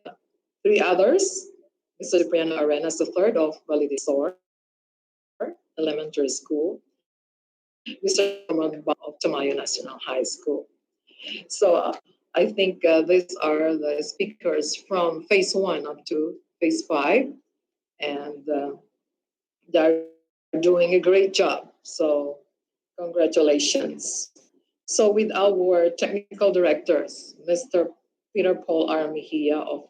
3 others, Mr. Cipriano Arenas III of Validisor Elementary School, Mr. Roman of Tamayo National High School. So I think these are the speakers from phase 1 up to phase 5, and they're doing a great job. So congratulations. So with our technical directors, Mr. Peter Paul R. Mejia of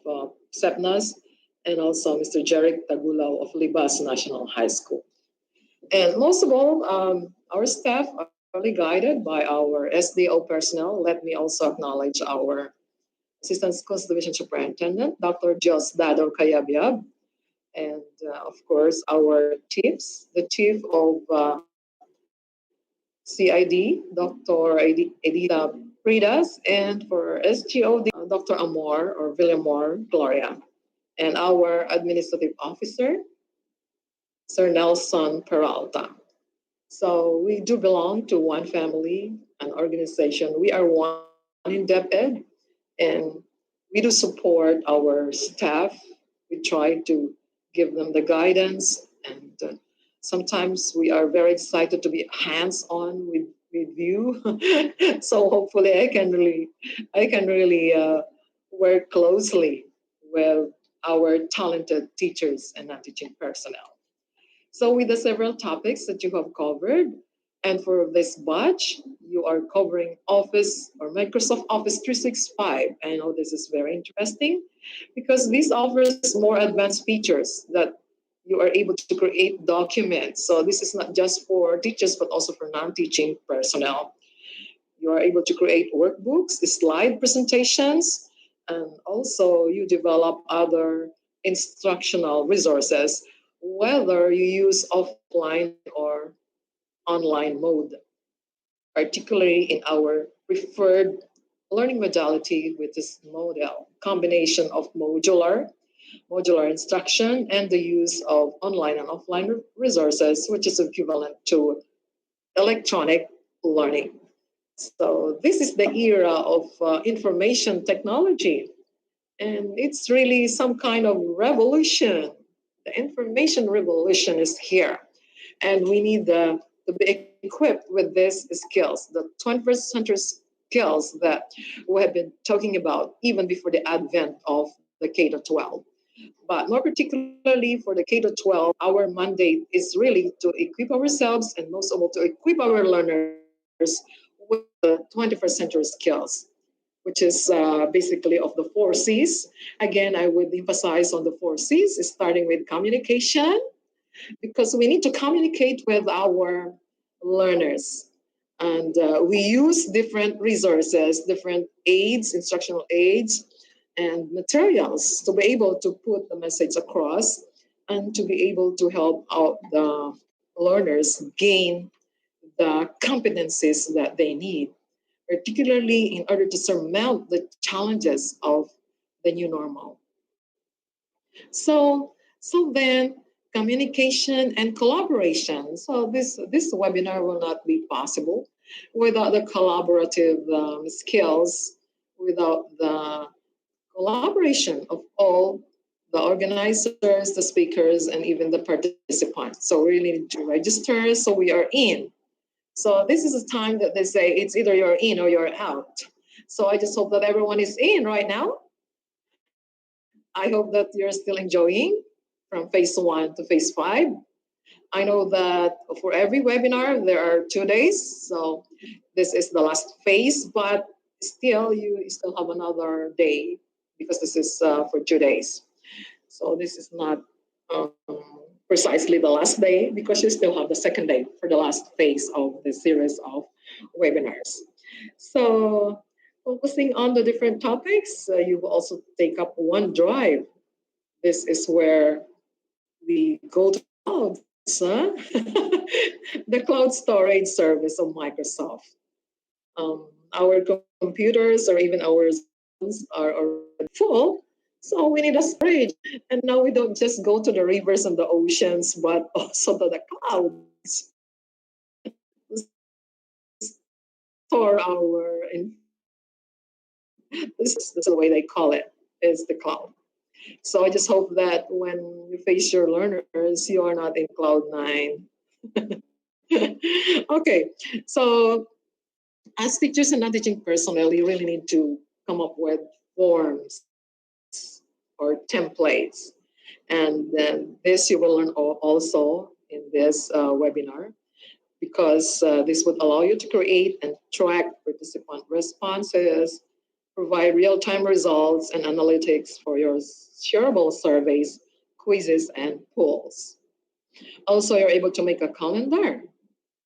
SEPNAS, and also Mr. Jeric Tagulaw of Libas National High School. And most of all, our staff are really guided by our SDO personnel. Let me also acknowledge our Assistant Schools Division Superintendent, Dr. Jos Dado Kayabyab, and of course, our chiefs, the chief of CID, Dr. Edita Pridas, and for SGO, Dr. Amor or Villamor Gloria, and our administrative officer, Sir Nelson Peralta. So we do belong to one family, an organization. We are one in DepEd, and we do support our staff. We try to give them the guidance, and sometimes we are very excited to be hands-on with you. So hopefully I can really work closely with our talented teachers and non-teaching personnel. So with the several topics that you have covered, and for this batch, you are covering Office or Microsoft Office 365. I know this is very interesting because this offers more advanced features that you are able to create documents. So this is not just for teachers, but also for non-teaching personnel. You are able to create workbooks, slide presentations, and also you develop other instructional resources, whether you use offline or online mode, particularly in our preferred learning modality with this model, combination of modular instruction and the use of online and offline resources, which is equivalent to electronic learning. So this is the era of information technology, and it's really some kind of revolution. The information revolution is here, and we need to be equipped with these skills, the 21st century skills that we have been talking about even before the advent of the K-12. But more particularly for the K-12, our mandate is really to equip ourselves and most of all to equip our learners with the 21st century skills, which is basically of the 4 C's. Again, I would emphasize on the 4 C's, starting with communication, because we need to communicate with our learners. And we use different resources, different aids, instructional aids, and materials to be able to put the message across and to be able to help out the learners gain the competencies that they need, particularly in order to surmount the challenges of the new normal. So then communication and collaboration. So this webinar will not be possible without the collaborative skills, without the collaboration of all the organizers, the speakers, and even the participants. So we really need to register so we are in. So this is a time that they say it's either you're in or you're out. So I just hope that everyone is in right now. I hope that you're still enjoying from phase 1 to phase 5. I know that for every webinar, there are 2 days. So this is the last phase, but still, you still have another day because this is for 2 days. So this is not precisely the last day because you still have the second day for the last phase of the series of webinars. So focusing on the different topics, you will also take up OneDrive. This is where we go to clouds, huh? The cloud storage service of Microsoft. Our computers or even our phones are already full, so we need a storage. And now we don't just go to the rivers and the oceans, but also to the clouds. Store our, this is the way they call it, is the cloud. So I just hope that when you face your learners, you are not in cloud 9. Okay, so as teachers and non-teaching personnel, you really need to come up with forms or templates. And then this you will learn also in this webinar, because this would allow you to create and track participant responses, provide real-time results and analytics for your shareable surveys, quizzes, and polls. Also, you're able to make a calendar.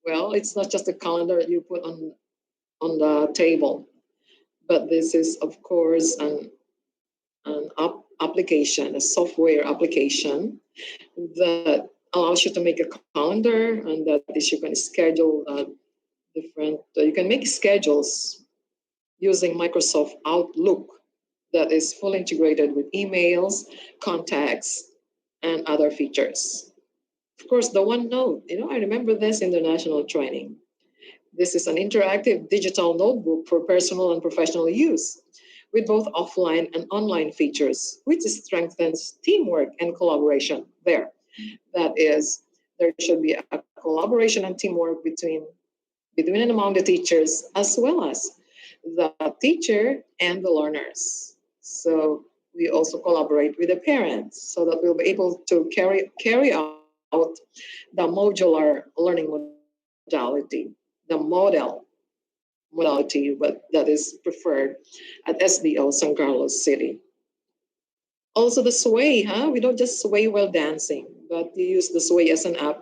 Well, it's not just a calendar you put on the table, but this is, of course, an application, a software application that allows you to make a calendar, and that is you can schedule you can make schedules using Microsoft Outlook that is fully integrated with emails, contacts, and other features. Of course, the OneNote, I remember this in the national training. This is an interactive digital notebook for personal and professional use with both offline and online features, which strengthens teamwork and collaboration there. That is, there should be a collaboration and teamwork between and among the teachers, as well as the teacher and the learners. So we also collaborate with the parents so that we'll be able to carry out the modular learning modality, the modality that is preferred at SDO San Carlos City. Also the Sway, we don't just sway while dancing, but we use the Sway as an app,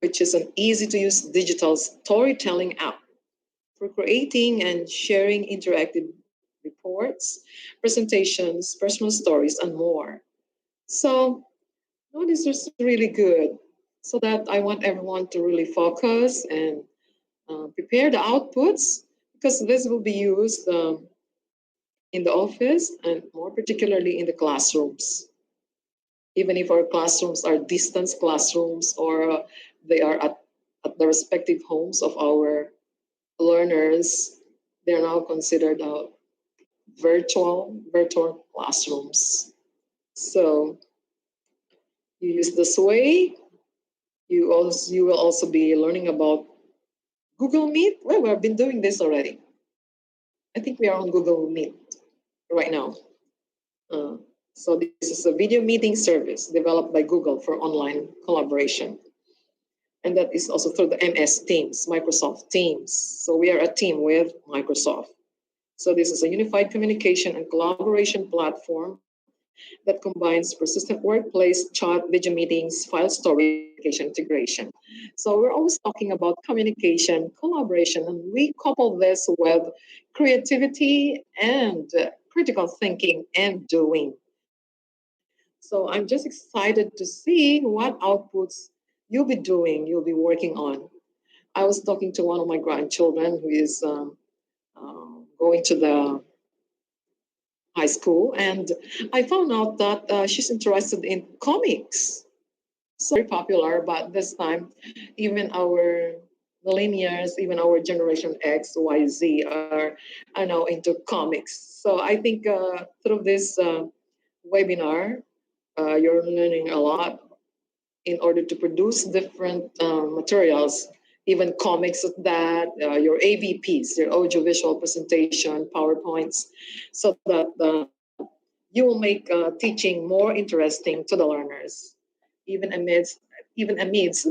which is an easy-to-use digital storytelling app for creating and sharing interactive reports, presentations, personal stories, and more. So, this is really good. So that I want everyone to really focus and prepare the outputs, because this will be used in the office and more particularly in the classrooms. Even if our classrooms are distance classrooms or they are at the respective homes of our learners, they're now considered virtual classrooms. So you use this way. You will also be learning about Google Meet. Well, we've been doing this already. I think we are on Google Meet right now. So this is a video meeting service developed by Google for online collaboration. And that is also through the MS Teams, Microsoft Teams. So we are a team with Microsoft. So this is a unified communication and collaboration platform that combines persistent workplace, chat, video meetings, file storage, integration. So we're always talking about communication, collaboration, and we couple this with creativity and critical thinking and doing. So I'm just excited to see what outputs you'll be doing, you'll be working on. I was talking to one of my grandchildren who is going to the high school, and I found out that she's interested in comics. So very popular, but this time, even our millennials, even our generation X, Y, Z are now into comics. So I think through this webinar, you're learning a lot in order to produce different materials, even comics of that, your AVPs, your audiovisual presentation, PowerPoints, so that you will make teaching more interesting to the learners, even amidst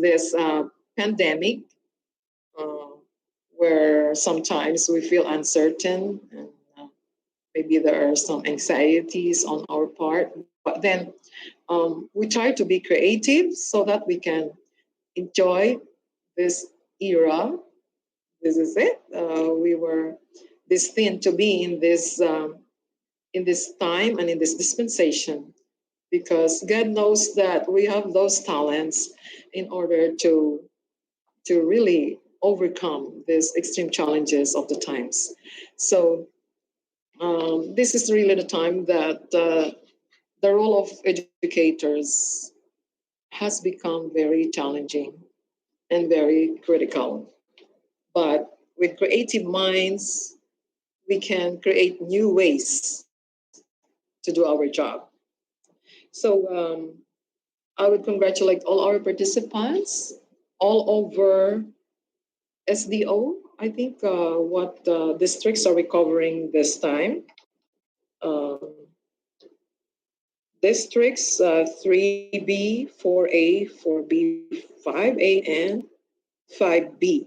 this pandemic, uh, where sometimes we feel uncertain and maybe there are some anxieties on our part. But then we try to be creative so that we can enjoy this era. This is it. We were destined to be in this time and in this dispensation, because God knows that we have those talents in order to really overcome these extreme challenges of the times. So this is really the time that the role of educators has become very challenging and very critical. But with creative minds, we can create new ways to do our job. So I would congratulate all our participants all over SDO. I think what districts are we covering this time? Um, districts 3B, 4A, 4B, 5A, and 5B,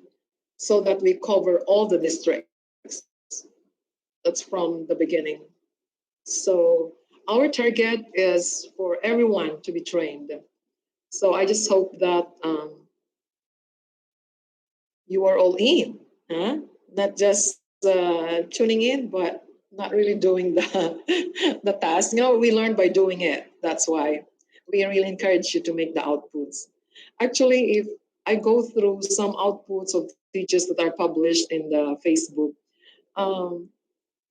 so that we cover all the districts. That's from the beginning. So our target is for everyone to be trained. So I just hope that you are all in, huh? Not just tuning in, but not really doing the the task. You know, we learn by doing it. That's why we really encourage you to make the outputs. Actually, if I go through some outputs of teachers that are published in the Facebook,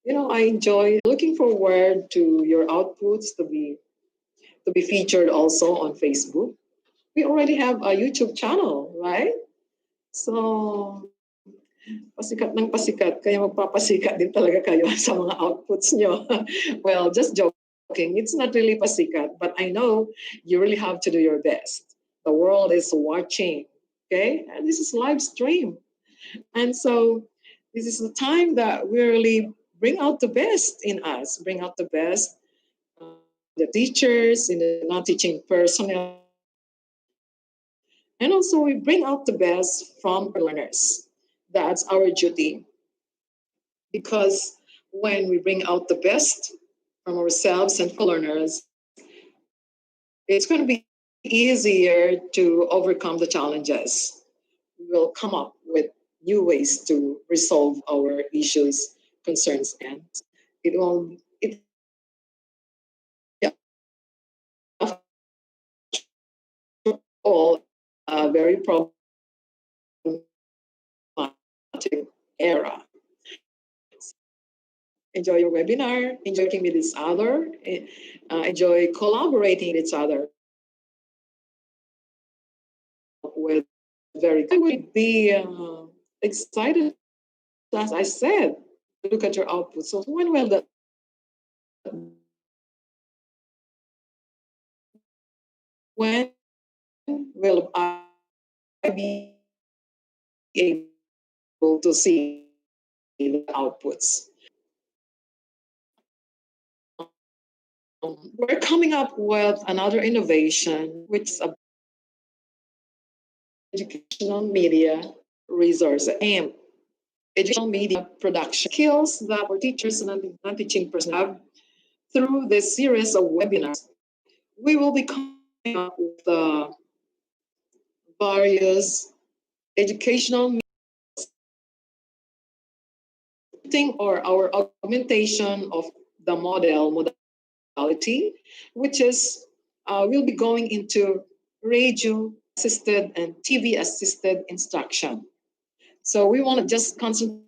you know, I enjoy looking forward to your outputs to be featured also on Facebook. We already have a YouTube channel, right? So pasikat ng pasikat, kaya magpapasikat din talaga kayo sa mga outputs nyo. Well, just joking. It's not really pasikat, but I know you really have to do your best. The world is watching, okay? And this is live stream. And so this is the time that we really bring out the best in us, bring out the best, the teachers, in the non-teaching personnel, and also we bring out the best from our learners. That's our duty. Because when we bring out the best from ourselves and for learners, it's going to be easier to overcome the challenges. We will come up with new ways to resolve our issues, concerns, and it all a very problematic era. Enjoy your webinar, enjoy working with each other, enjoy collaborating with each other with very good. I would be excited, as I said, to look at your output. So when will the when will I be able to see the outputs? We're coming up with another innovation, which is educational media resource AIM. Educational media production skills that our teachers and non-teaching personnel have through this series of webinars. We will be coming up with various educational or our augmentation of the modality, which is we'll be going into radio assisted and TV assisted instruction. So we want to just concentrate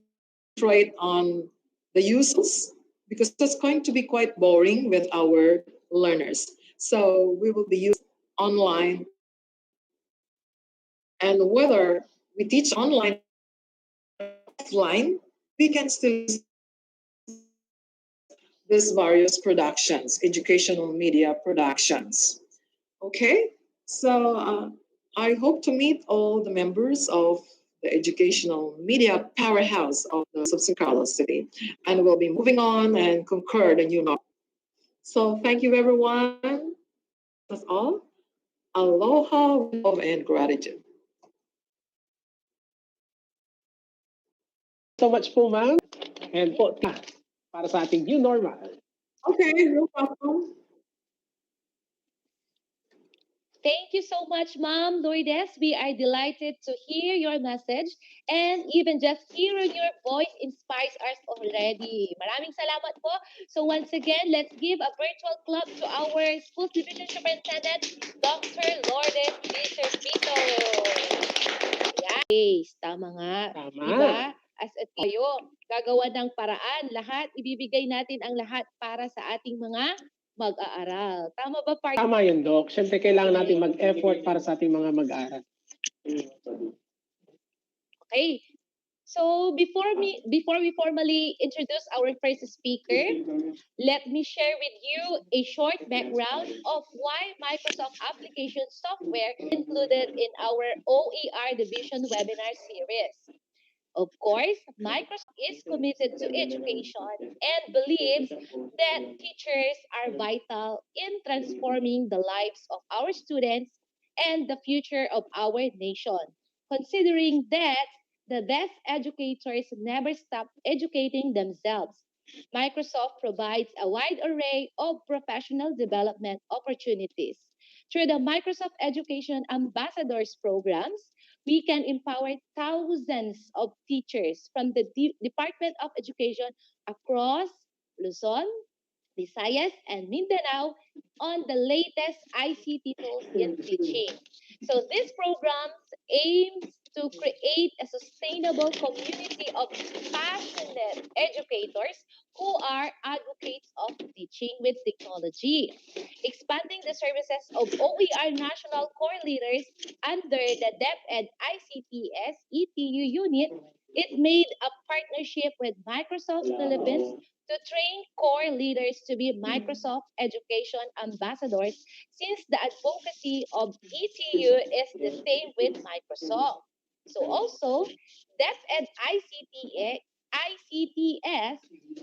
concentrate on the uses because that's going to be quite boring with our learners. So we will be using online, and whether we teach online or offline, we can still use these various productions, educational media productions. Okay, so I hope to meet all the members of the educational media powerhouse of the San Carlos City, and we'll be moving on and conquer the new norm. So thank you, everyone. That's all. Aloha, love, and gratitude. So much po, ma'am. And po, para sa ating new normal. Okay, no problem. Thank you so much, Ma'am Lourdes. We are delighted to hear your message, and even just hearing your voice inspires us already. Maraming salamat po. So once again, let's give a virtual clap to our Schools Division Superintendent, Dr. Lourdes Fisher Pito. Yes, tama nga. Tama. Diba? As a tayo, gagawa ng paraan. Lahat, ibibigay natin ang lahat para sa ating mga mag-aaral. Tama ba, partner? Tama yun, Doc. Siyempre, kailangan natin mag-effort para sa ating mga mag-aaral. Okay. So before we formally introduce our first speaker, let me share with you a short background of why Microsoft application software included in our OER division webinar series. Of course, Microsoft is committed to education and believes that teachers are vital in transforming the lives of our students and the future of our nation. Considering that the best educators never stop educating themselves, Microsoft provides a wide array of professional development opportunities. Through the Microsoft Education Ambassadors programs, we can empower thousands of teachers from the Department of Education across Luzon, Visayas, and Mindanao on the latest ICT tools in teaching. So this program aims to create a sustainable community of passionate educators who are advocates of teaching with technology. Expanding the services of OER National Core Leaders under the DepEd ICTS ETU unit, it made a partnership with Microsoft Philippines to train core leaders to be Microsoft Education Ambassadors, since the advocacy of ETU is the same with Microsoft. So also, DepEd ICTS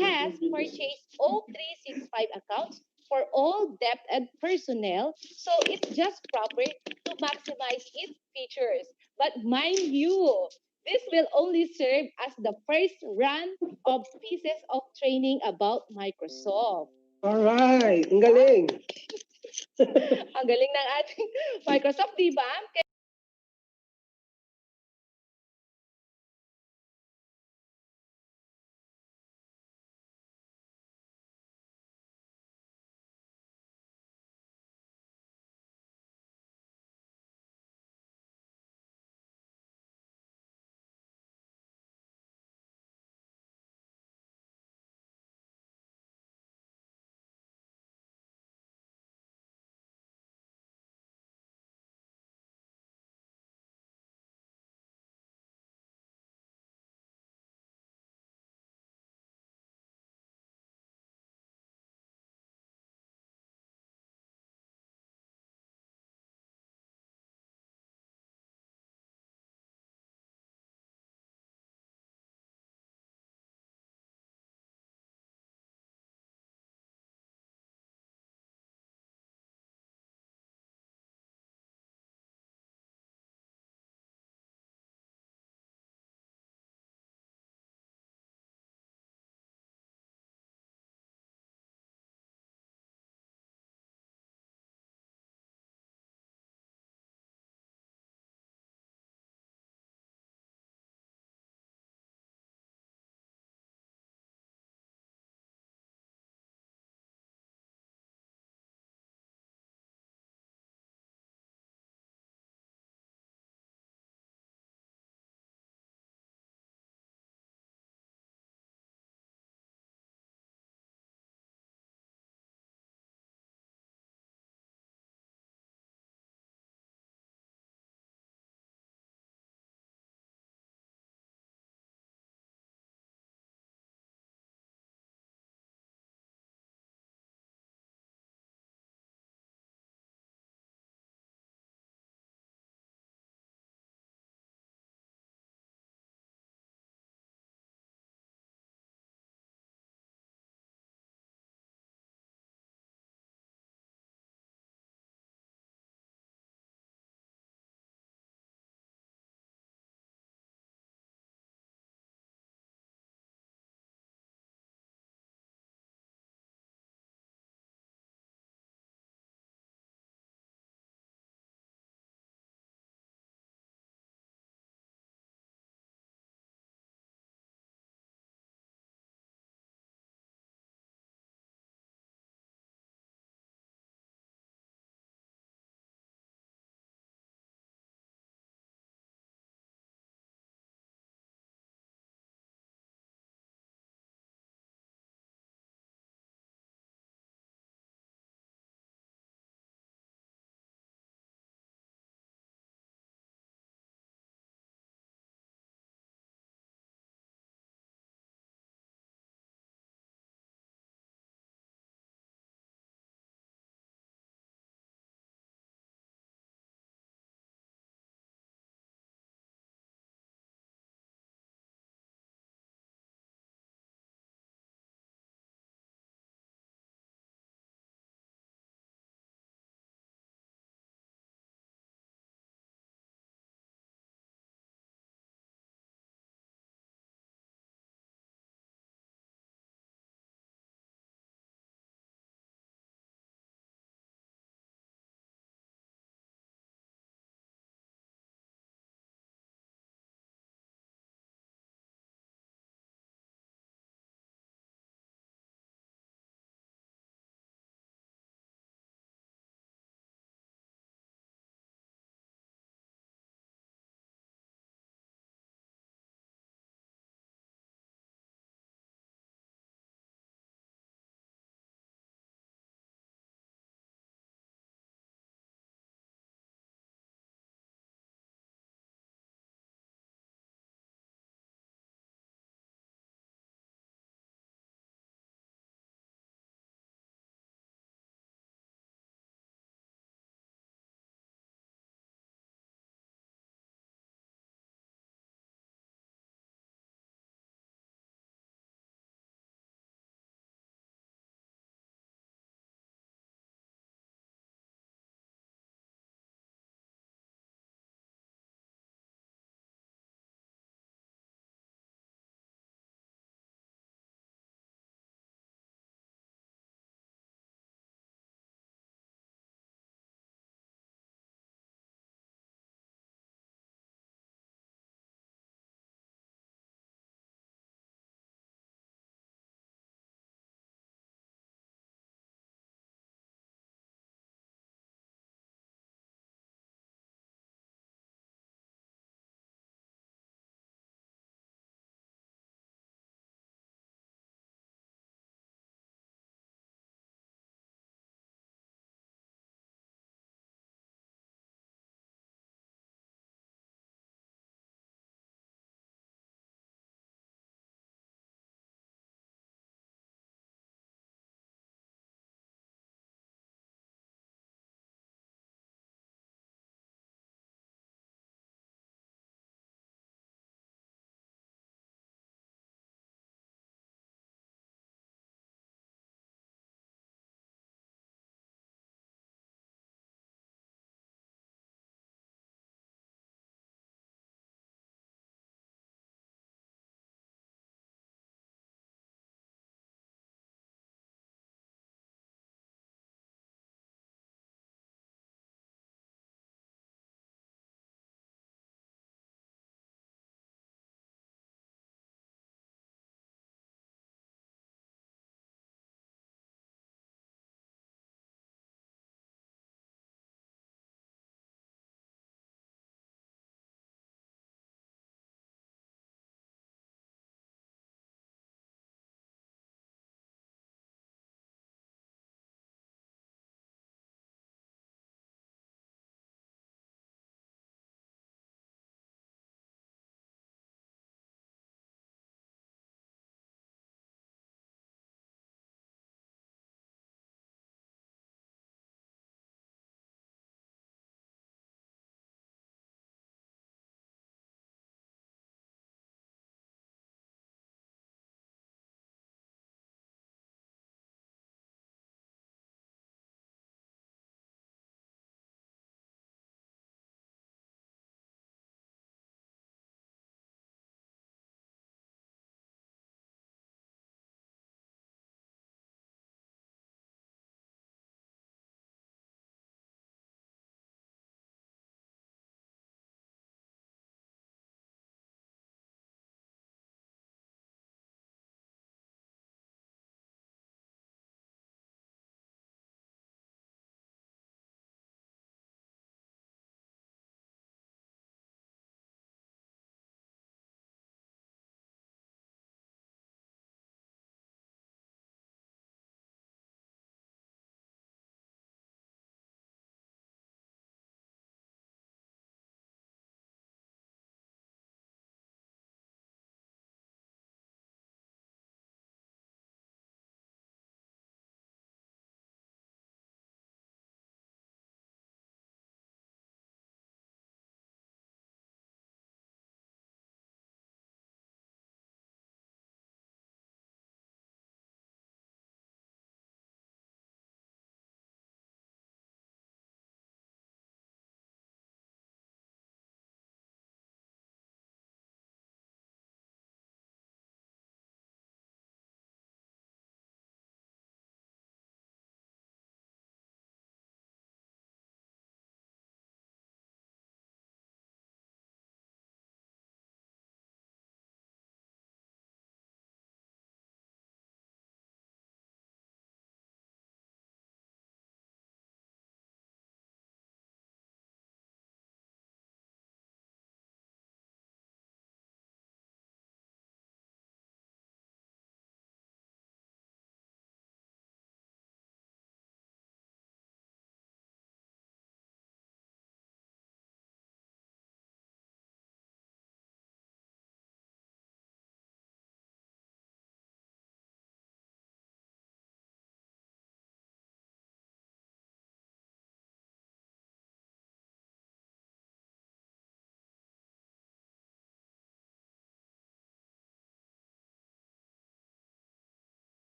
has purchased O365 accounts for all DepEd personnel, so it's just proper to maximize its features. But mind you, this will only serve as the first run of pieces of training about Microsoft. Alright, ang galing. Ang galing ng ating Microsoft, di ba?